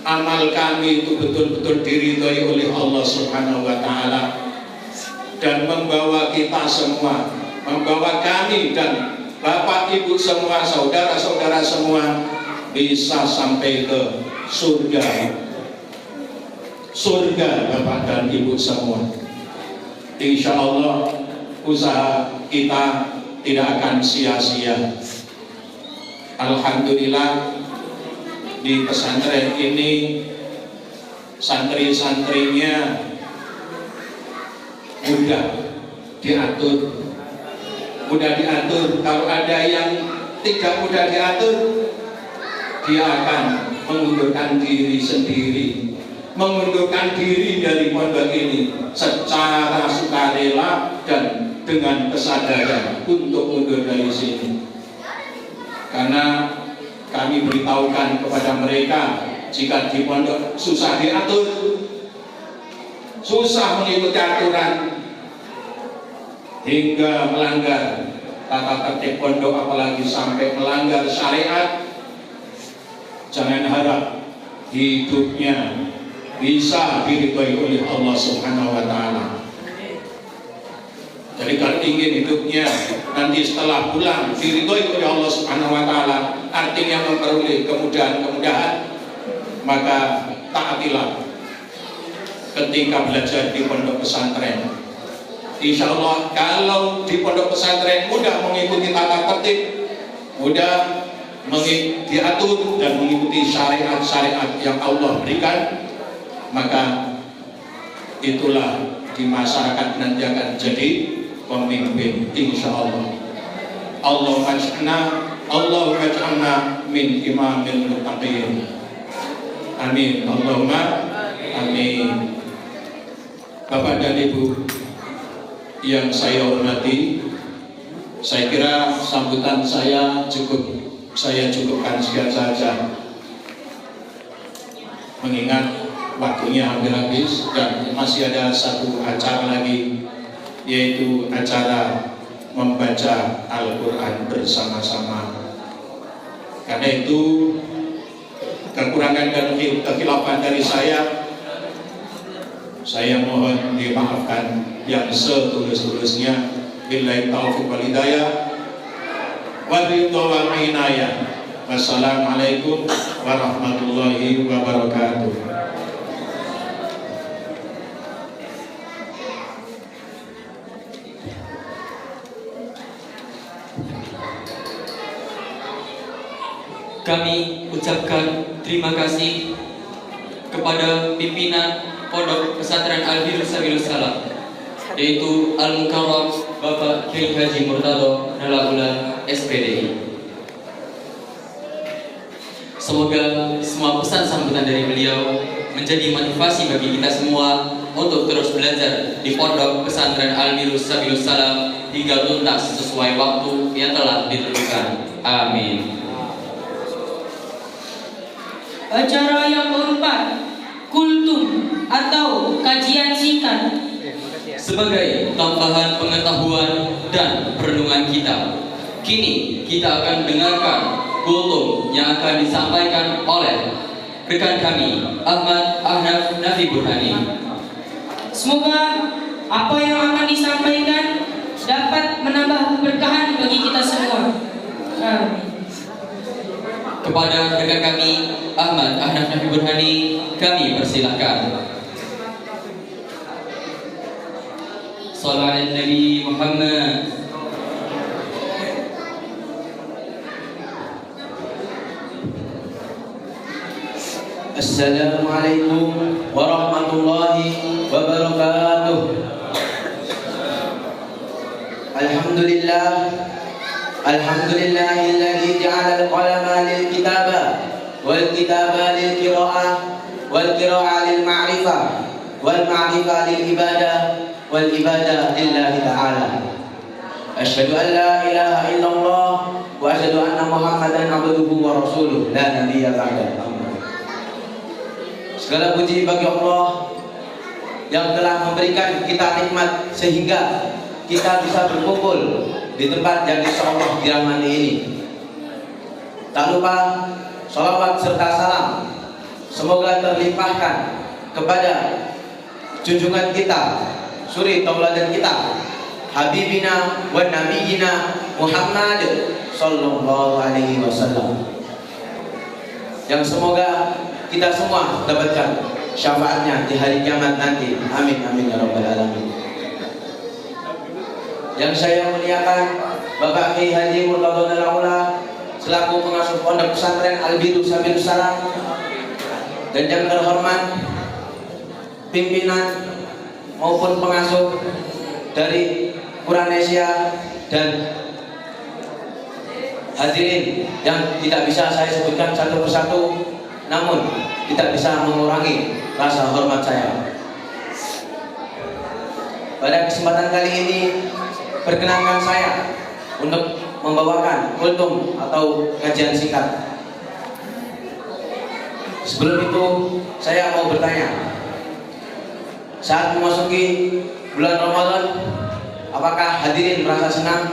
amal kami itu betul-betul diridhoi oleh Allah Subhanahu wa Ta'ala, dan membawa kita semua, membawa kami dan bapak ibu semua, saudara-saudara semua bisa sampai ke surga. Surga bapak dan ibu semua. Insya Allah usaha kita tidak akan sia-sia. Alhamdulillah di pesantren ini santri-santrinya mudah diatur. Kalau ada yang tidak mudah diatur, dia akan mengundurkan diri sendiri, mengundurkan diri dari pondok ini secara sukarela dan dengan kesadaran untuk mundur dari sini. Karena kami beritahukan kepada mereka, jika di pondok susah diatur, susah mengikuti aturan, hingga melanggar tata tertib pondok, apalagi sampai melanggar syariat, jangan harap hidupnya bisa diridhoi oleh Allah Subhanahu wa Ta'ala. Jadi kalau ingin hidupnya nanti setelah pulang diridhoi oleh Allah Subhanahu wa Ta'ala, artinya memperoleh kemudahan-kemudahan, maka taatilah ketika belajar di pondok pesantren. Insya Allah kalau di pondok pesantren mudah mengikuti tata tertib, mudah diatur dan mengikuti syariat-syariat yang Allah berikan, maka itulah di masyarakat nanti akan jadi pemimpin insya Allah. Allahumma ij'alna min imamil muttaqin. Amin. Allahumma amin. Bapak dan Ibu yang saya hormati, Saya kira sambutan saya cukupkan sekian saja. Mengingat waktunya hampir habis dan masih ada satu acara lagi, yaitu acara membaca Al-Quran bersama-sama. Karena itu kekurangan dan kekhilafan dari saya mohon dimaafkan yang setulus-tulusnya. Billahi taufiq wal hidayah wa ridha wal inayah. Wassalamualaikum warahmatullahi wabarakatuh. Kami ucapkan terima kasih kepada pimpinan Pondok Pesantren Al-Birus Sabilus Salam, yaitu Al-Mukarram Bapak Kiai Haji Murtado Nalagula SPDI. Semoga semua pesan sambutan dari beliau menjadi motivasi bagi kita semua untuk terus belajar di Pondok Pesantren Al-Birus Sabilus Salam hingga tuntas sesuai waktu yang telah ditentukan. Amin. Acara yang keempat, kultum atau kajian singkat. Sebagai tambahan pengetahuan dan perenungan kita, kini kita akan dengarkan kultum yang akan disampaikan oleh rekan kami Ahmad Ahnaf Nafi Burhani. Semoga apa yang akan disampaikan dapat menambah keberkahan bagi kita semua. Amin. Kepada rekan kami Ahmad Ahnaf Nafi Burhani, kami persilahkan. Sallallahu alaihi Nabi Muhammad. Assalamualaikum warahmatullahi wabarakatuh. Alhamdulillah, alhamdulillahilladzi ja'ala al-qalama lil kitaba wal kitaba lil qira'ah wal qira'ah lil ma'rifah wal ma'rifah lil ibadah wal ibadah lillahi ta'ala. Asyhadu an la ilaha illallah wa asyhadu anna Muhammadan abduhu wa rasuluh la nabiyya ba'da. Segala puji bagi Allah yang telah memberikan kita nikmat sehingga kita bisa berkumpul di tempat yang insya Allah dirahmati ini. Tak lupa salawat serta salam semoga terlimpahkan kepada junjungan kita, suri tauladan kita, Habibina wa Nabiyina Muhammad sallallahu alaihi wasallam, yang semoga kita semua dapatkan syafaatnya di hari kiamat nanti. Amin amin ya rabbal alamin. Yang saya muliakan Bapak Kiai Haji Murtado Nalagula selaku pengasuh Pondok Pesantren Al-Birus Sabilus Salam, dan yang terhormat pimpinan maupun pengasuh dari Quranesia dan hadirin yang tidak bisa saya sebutkan satu persatu, namun tidak bisa mengurangi rasa hormat saya. Pada kesempatan kali ini perkenankan saya untuk membawakan kultum atau kajian singkat. Sebelum itu saya mau bertanya, saat memasuki bulan Ramadan, apakah hadirin merasa senang?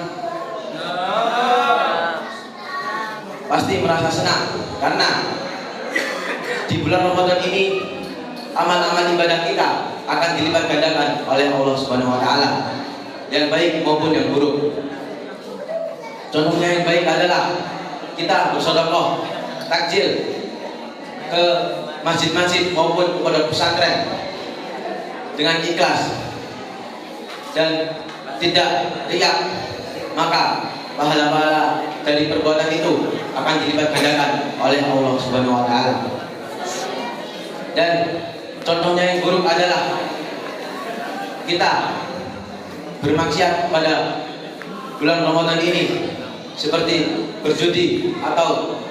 Pasti merasa senang, karena di bulan Ramadan ini amal-amal ibadah kita akan dilipat gandakan oleh Allah Subhanahu wa taala, yang baik maupun yang buruk. Contohnya yang baik adalah kita bersedekah, takjil ke masjid-masjid maupun pondok pesantren dengan ikhlas dan tidak riya, maka pahala-pahala dari perbuatan itu akan dilipat gandakan oleh Allah Subhanahu wa taala. Dan contohnya yang buruk adalah kita bermaksiat pada bulan Ramadan ini, seperti berjudi atau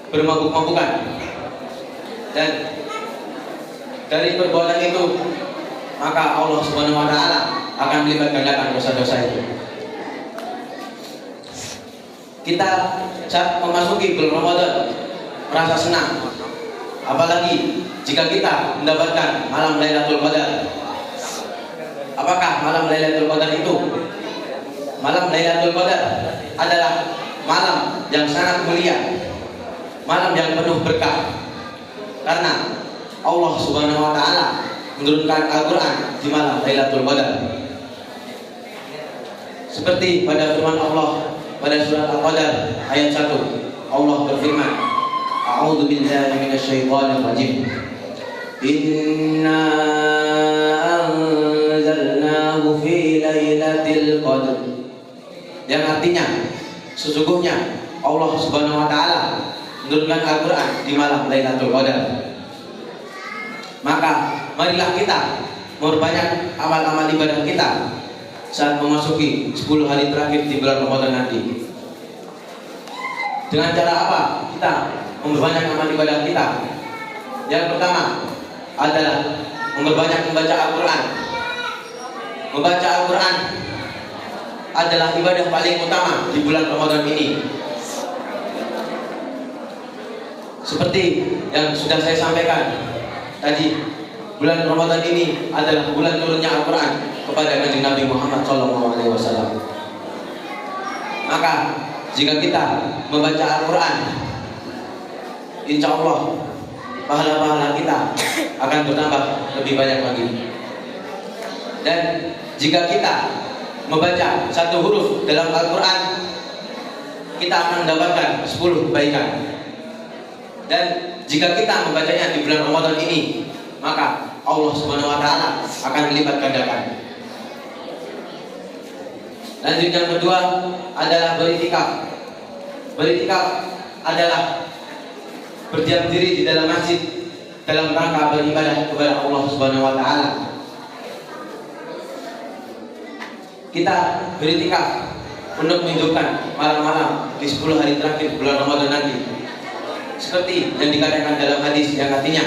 bermabuk-mabukan. Dan dari perbuatan itu maka Allah Subhanahu wa taala akan melipat gandakan dosa-dosa itu. kita saat memasuki bulan Ramadan merasa senang, apalagi jika kita mendapatkan malam Lailatul Qadar. Apakah malam Lailatul Qadar itu? Malam Lailatul Qadar adalah malam yang sangat mulia, malam yang penuh berkah, karena Allah Subhanahu wa taala menurunkan Al-Qur'an di malam Lailatul Qadar. Seperti pada firman Allah pada surat Al-Qadar ayat 1, Allah berfirman, A'udzu billahi minasyaitonir rajim. Inna anzalnahu fi lailatul qadr. Yang artinya sesungguhnya Allah Subhanahu wa taala menurunkan Al-Qur'an di malam Lailatul Qadar. Maka marilah kita memperbanyak amal-amal ibadah kita saat memasuki 10 hari terakhir di bulan Ramadan nanti. Dengan cara apa kita memperbanyak amal ibadah kita? Yang pertama adalah memperbanyak membaca Al-Quran. Membaca Al-Quran adalah ibadah paling utama di bulan Ramadan ini. Seperti yang sudah saya sampaikan tadi, bulan Ramadan ini adalah bulan turunnya Al-Quran kepada Kanjeng Nabi Muhammad SAW. Maka jika kita membaca Al-Quran, insya Allah pahala-pahala kita akan bertambah lebih banyak lagi. Dan jika kita membaca satu huruf dalam Al-Quran, kita akan mendapatkan 10 kebaikan. Dan jika kita membacanya di bulan Ramadan ini, maka Allah Subhanahu wa taala akan melipat gandakan. Lanjut yang kedua adalah beritikaf. Beritikaf adalah berdiam diri di dalam masjid dalam rangka beribadah kepada Allah Subhanahu wa taala. Kita beritikaf untuk menghidupkan malam-malam di 10 hari terakhir bulan Ramadan nanti. Seperti yang dikatakan dalam hadis yang artinya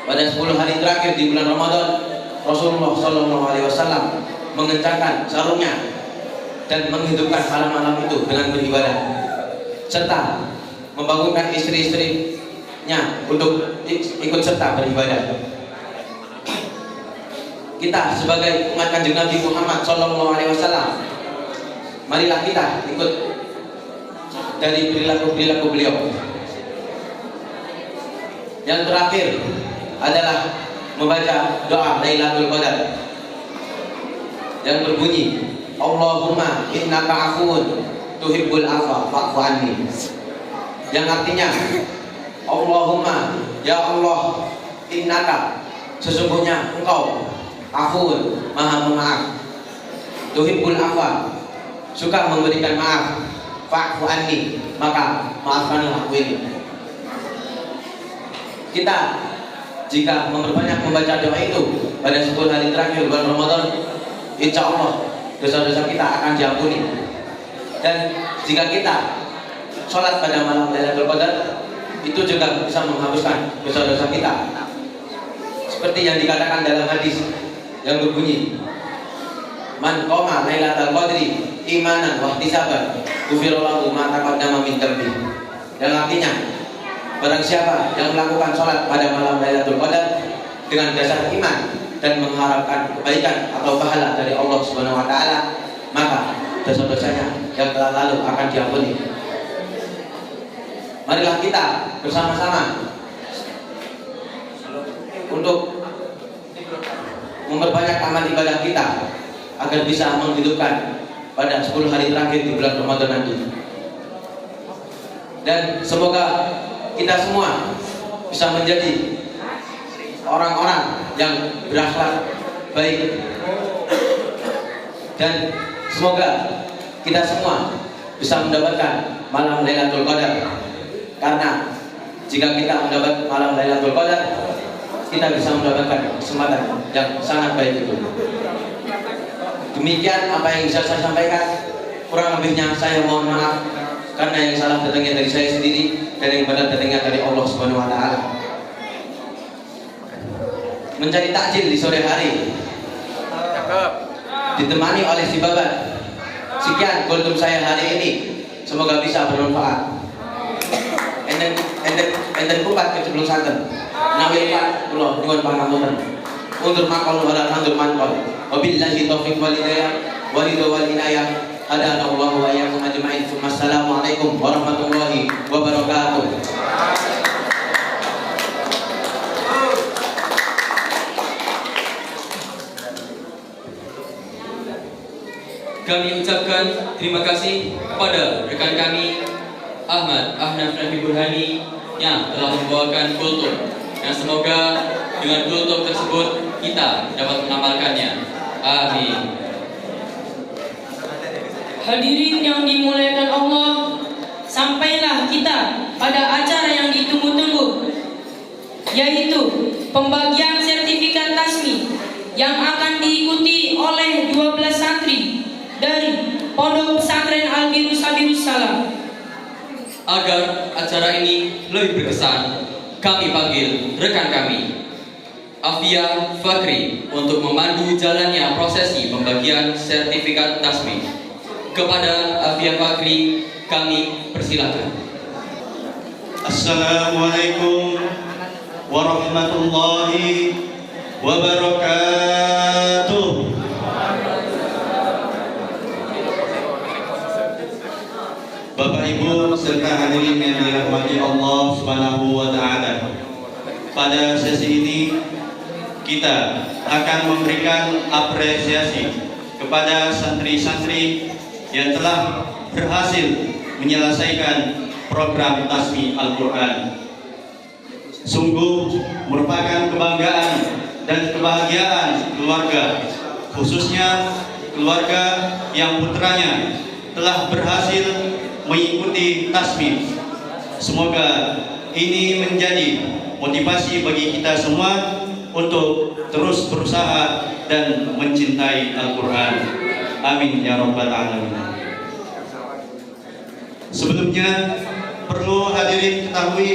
pada 10 hari terakhir di bulan Ramadan, Rasulullah SAW mengencangkan sarungnya dan menghidupkan malam-malam itu dengan beribadah, serta membangunkan istri-istrinya untuk ikut serta beribadah. Kita sebagai umat Kanjeng Nabi Muhammad SAW, marilah kita ikut dari perilaku-perilaku beliau. Yang terakhir adalah membaca doa Lailatul Qadar yang berbunyi, Allahumma innaka afuwun tuhibbul afwa fa'fu anni. Yang artinya, Allahumma, ya Allah, innaka, sesungguhnya engkau afuwun, maha pemaaf, tuhibbul afwa, suka memberikan maaf, fa'fu anni, maka maafkanlah aku ini. Kita jika memperbanyak membaca doa itu pada 10 hari terakhir bulan Ramadan, insya Allah dosa-dosa kita akan diampuni. Dan jika kita sholat pada malam Lailatul Qadar, itu juga bisa menghapuskan dosa-dosa kita. Seperti yang dikatakan dalam hadis yang berbunyi, Man qoma Lailatul Qadri imanan wa ihtisaban ghufira lahu ma taqaddama min dhanbi. Yang artinya, barang siapa yang melakukan sholat pada malam Lailatul Qadar dengan dasar iman dan mengharapkan kebaikan atau pahala dari Allah Subhanahu wa taala, maka dosa-dosanya yang telah lalu akan diampuni. Marilah kita bersama-sama untuk memperbanyak amal ibadah kita agar bisa menghidupkan pada 10 hari terakhir di bulan Ramadan nanti. Dan semoga kita semua bisa menjadi orang-orang yang berakhlak baik, dan semoga kita semua bisa mendapatkan malam Lailatul Qadar. Karena jika kita mendapat malam Lailatul Qadar, kita bisa mendapatkan kesempatan yang sangat baik itu. Demikian apa yang bisa saya sampaikan. Kurang lebihnya saya mohon maaf, karena yang salah datangnya dari saya sendiri dan yang benar datangnya dari Allah Subhanahu wa taala. Mencari takjil di sore hari ditemani oleh si babat. Sekian kultum saya hari ini. Semoga bisa bermanfaat. Enten kupat kecebelung santen. Nawil Pak kula nyuwun pangapunten. Undur makal wala nandur mankol. Wabillahi taufiq wal hidayah wa ridha wal inayah. Hadana Allah wa iyyakum ajma'in. Wassalamualaikum warahmatullahi wabarakatuh. Kami ucapkan terima kasih kepada rekan kami Ahmad Ahnaf Nabi Burhani yang telah membawakan kultum, dan semoga dengan kultum tersebut kita dapat mengamalkannya. Amin. Hadirin yang dimuliakan Allah, sampailah kita pada acara yang ditunggu-tunggu, yaitu pembagian sertifikat tasmi yang akan diikuti oleh 12 santri dari Pondok Pesantren Al-Birus Sabirus Salam. Agar acara ini lebih berkesan, kami panggil rekan kami Afia Fakri untuk memandu jalannya prosesi pembagian sertifikat tasmi. Kepada Afia Fakri kami persilakan. Assalamualaikum warahmatullahi wabarakatuh. Bapak Ibu serta hadirin yang dirahmati Allah Subhanahu wa taala. Pada sesi ini kita akan memberikan apresiasi kepada santri-santri yang telah berhasil menyelesaikan program tasmi Al-Quran. Sungguh merupakan kebanggaan dan kebahagiaan keluarga, khususnya keluarga yang putranya telah berhasil mengikuti tasmi. Semoga ini menjadi motivasi bagi kita semua untuk terus berusaha dan mencintai Al-Quran. Amin ya rabbal alamin. Sebelumnya perlu hadirin ketahui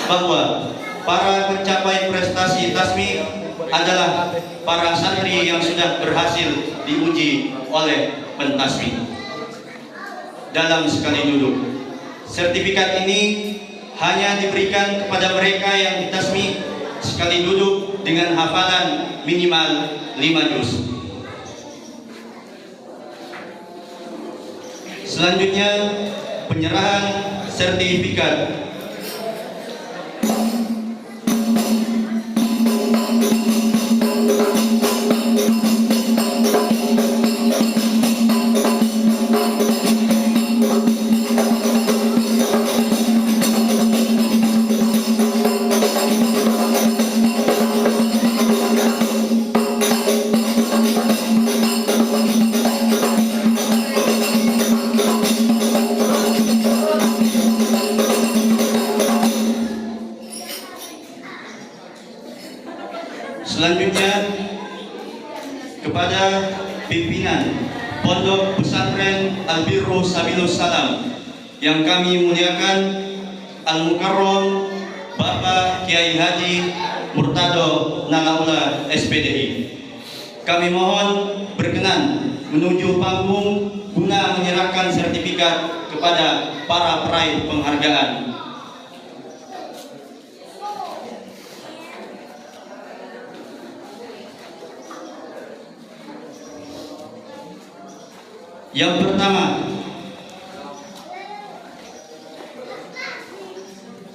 bahwa para pencapai prestasi tasmi adalah para santri yang sudah berhasil diuji oleh pentasmi dalam sekali duduk. Sertifikat ini hanya diberikan kepada mereka yang ditasmi sekali duduk dengan hafalan minimal 5 juz. Selanjutnya penyerahan sertifikat. Selanjutnya kepada pimpinan Pondok Pesantren Al-Birus Sabirus Salam yang kami muliakan, Al-Mukarram Bapak Kiai Haji Murtado Nalaula SPDI. Kami mohon berkenan menuju panggung guna menyerahkan sertifikat kepada para peraih penghargaan. Yang pertama,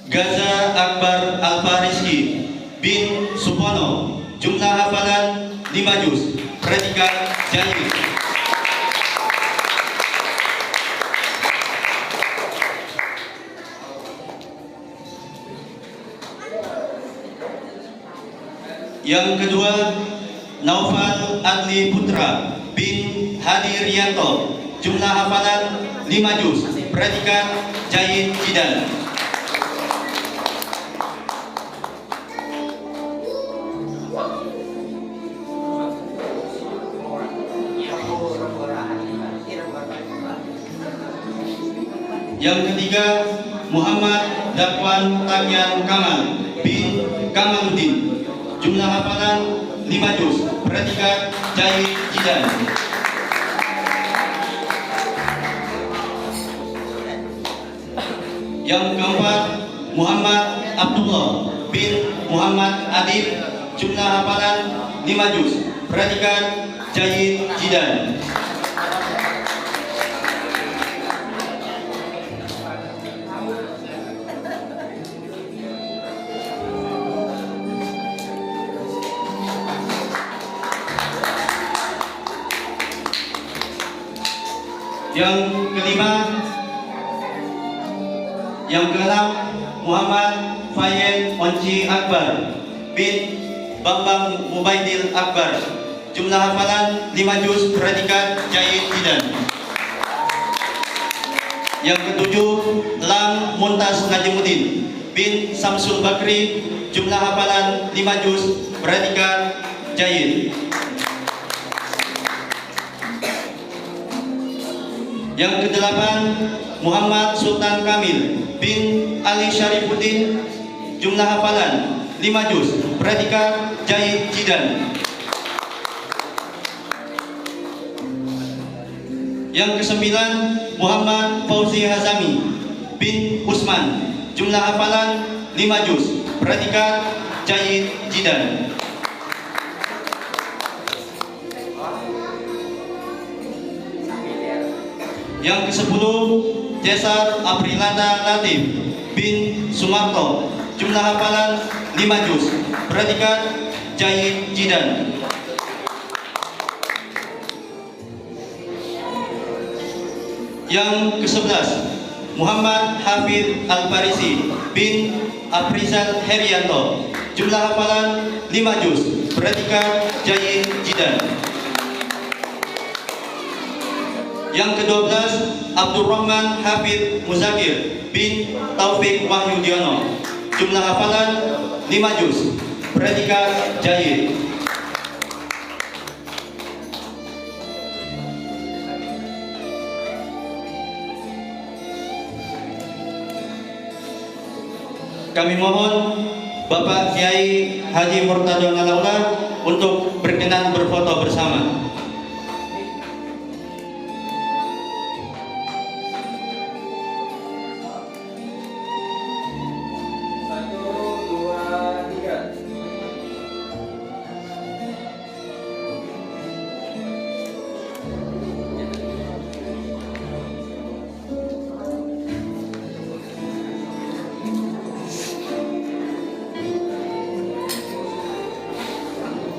Gaza Akbar Al-Fariski bin Supono, jumlah hafalan 5 juz, predikat Jayyid. Yang kedua, Naufal Adli Putra bin Hadi Rianto, jumlah hafalan 5 juz, predikat Jayyid Jidan. Yang ketiga, Muhammad Dakwan Tagyan Kamal bin Kamaluddin, jumlah hafalan 5 juz, predikat Jayyid Jidan. Yang keempat, Muhammad Abdullah bin Muhammad Adib, jumlah hafalan 5 juz, predikat Jayyid Jidan. Yang kelima, yang keenam, Muhammad Fayed Onci Akbar bin Bambang Mubaidil Akbar, jumlah hafalan 5 juz, predikat Jayyid Jidan. Yang ketujuh, Lam Muntas Najimuddin bin Samsul Bakri, jumlah hafalan 5 juz, predikat Jayyid. Yang kedelapan, Muhammad Sultan Kamil bin Ali Syarifuddin, jumlah hafalan 5 juz, predikat Jayyid Jidan. Yang kesembilan, Muhammad Fauzi Hazami bin Usman, jumlah hafalan 5 juz, predikat Jayyid Jidan. Yang ke-10, Cesar Aprilanda Latif bin Sumarto, jumlah hafalan 5 juz, predikat Jayyid Jidan. Yang ke-11, Muhammad Hafid Al-Farisi bin Afrizal Herianto, jumlah hafalan 5 juz, predikat Jayyid Jidan. Yang ke-12, Abdurrahman Hafid Muzakir bin Taufik Wahyudiono, jumlah hafalan 5 juz, predikat Jayyid. Kami mohon Bapak Kiai Haji Murtado Nalaula untuk berkenan berfoto bersama.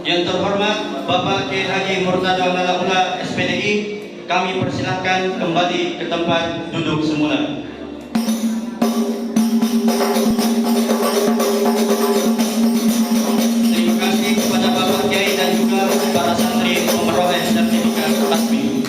Yang terhormat Bapak Kiai Haji Murtado Nalaula SPDI, kami persilahkan kembali ke tempat duduk semula. Terima kasih kepada Bapak Kiai dan juga para santri memperoleh sertifikat tasbih.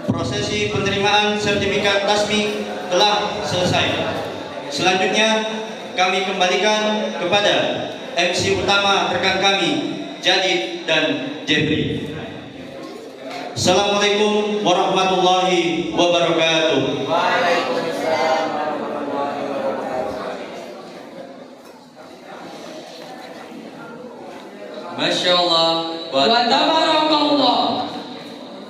Prosesi penerimaan sertifikat tasbih telah selesai. Selanjutnya kami kembalikan kepada MC utama rekan kami, Jadid dan Jeffrey. Assalamualaikum warahmatullahi wabarakatuh. Waalaikumsalam warahmatullahi wabarakatuh. Masya Allah Wa tabarakallah.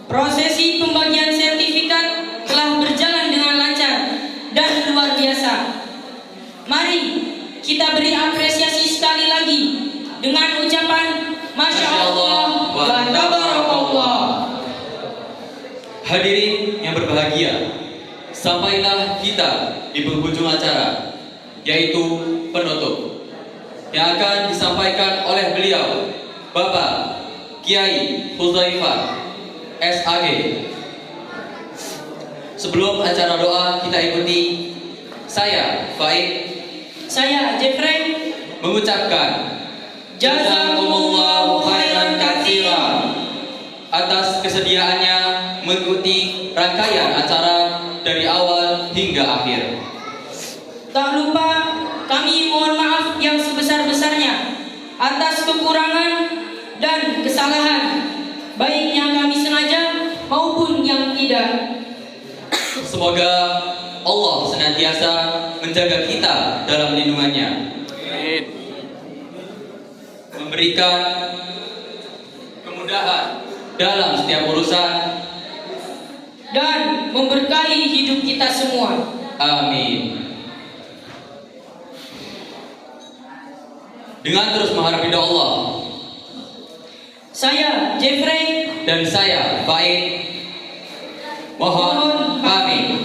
Prosesi pembagian sertifikat telah berjalan dengan lancar dan luar biasa. Mari kita beri apresiasi sekali lagi dengan ucapan Masya Allah wa tabarakallah. Hadirin yang berbahagia, sampailah kita di penghujung acara, yaitu penutup, yang akan disampaikan oleh beliau, Bapak Kiai Hudzaifah SAG. Sebelum acara doa kita ikuti, saya Faid, saya Jeffrey mengucapkan jazakumullahu khairan katsiran atas kesediaannya mengikuti rangkaian acara dari awal hingga akhir. Tak lupa kami mohon maaf yang sebesar-besarnya atas kekurangan dan kesalahan, baik yang kami sengaja maupun yang tidak. Semoga Allah senantiasa menjaga kita dalam lindungannya, memberikan kemudahan dalam setiap urusan, dan memberkahi hidup kita semua. amin. Dengan terus mengharap ridha Allah, Saya Jeffrey dan saya Faid mohon pamit.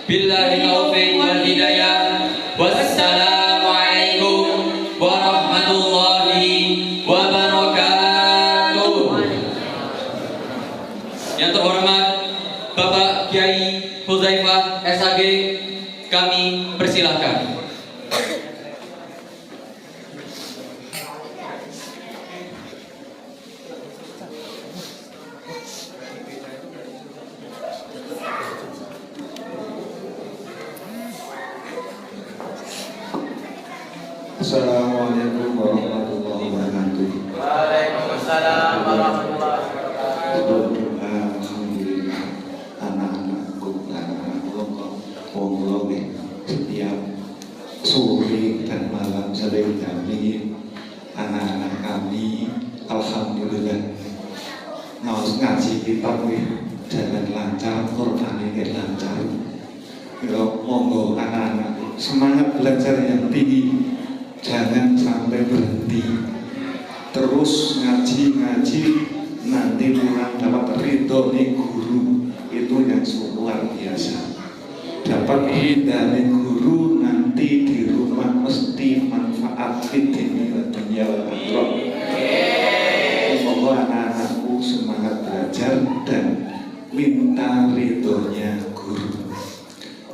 Billahi taufiq wal hidayah. Wassalamualaikum warahmatullahi wabarakatuh. Yang terhormat Bapak Kiai Huzaifah SAG, kami persilahkan. Assalamualaikum warahmatullahi wabarakatuh. Waalaikumsalam warahmatullahi wabarakatuh. Alhamdulillah, anak-anakku, wong setiap sore dan malam sering kami, anak-anak kami, alhamdulillah, ngaji kitab jalan lancar, Quran ini lancar. Monggo anak-anak semangat belajar yang tinggi, jangan sampai berhenti, terus ngaji nanti kurang dapat ridho nih guru, itu yang luar biasa. Dapat ridho nih guru nanti di rumah mesti manfaat fitni dan dunia wal akhirah. Monggo anak-anakku semangat belajar dan minta ridhonya guru.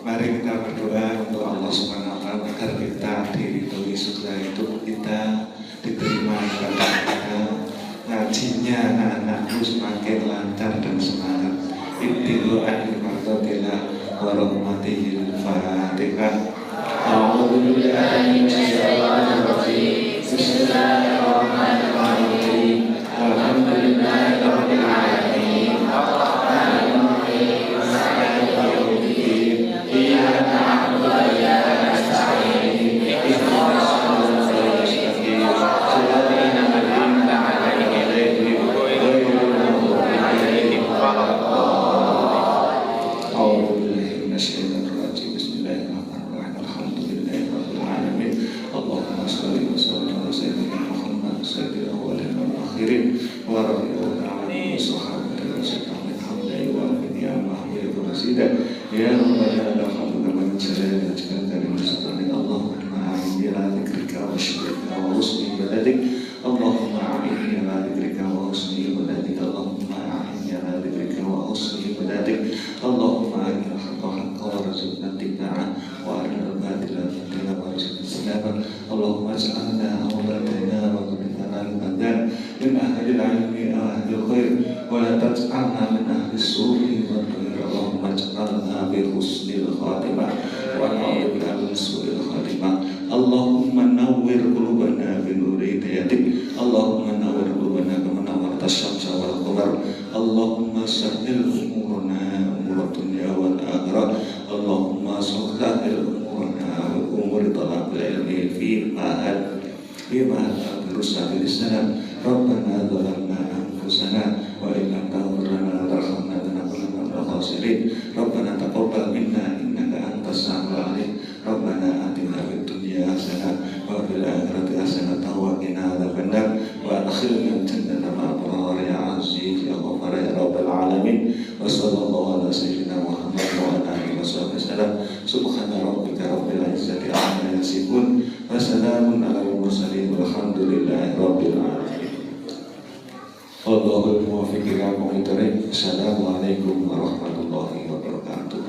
Mari kita berdoa untuk Allah Subhanahu wa Ta'ala agar kita diridhoi, setelah itu kita diterima ibadah kita, ngajinya anak-anakku semakin lancar dan semangat. Ibtilu an mardatillah wa rahmatihil Fatihah. A'udzubillahi minasyaitonir rajim. Bismillahirrahmanirrahim. Alhamdulillahi rabbil alamin. Ya Rabbana la hawla wa la quwwata illa billah. Allahumma a'inni ala dzikrika wa syukrika wa husni ibadatik. Allahumma a'inni ala dzikrika wa husni ibadatik. Allahumma a'inni ala dzikrika wa husni ibadatik. Allahumma arina al-haqqa haqqan warzuqna ittiba'ah wa arina al-batila batila warzuqna ijtinabah. Allahumma ij'alna awladana wa dhurriyyatana al-badan min ahli al-'ilmi wa ahli al-khair wa la taj'alna min ahli as-su'i wal khair. Allahumma ij'alna bi husnil khatimah wa na'udzu bika min su'il khatimah. Allahumma nawwir qulubana bi nuri hidayatik. Allahumma nawwir qulubana kama nawwarta asy-syamsa wal qamar. Allahumma sahhil umurana umur dunya wal akhirah. Allahumma sahhil umurana wa umur talabil ilmi fi ma'ad rusul salam. Rabbana zalamna anfusana wa in lam taghfir lana wa tarhamna lanakunanna minal khasirin. Rabbana taqabbal minna innaka antas samiul alim. Rabbana atina fid dunya hasanah wa fil akhirati hasanah wa qina adzabannar wa adkhilna al-jannata ma'al abrar ya aziz ya ghafar ya rabbal alamin. Wa sallallahu ala sayyidina Muhammad wa ala alihi wasallam. Subhana rabbika rabbil izzati amma yasifun wa salamun alal mursalin walhamdulillahi rabbil alamin. Allahul muwaffiq ila aqwamit thoriq. Assalamualaikum warahmatullahi wabarakatuh.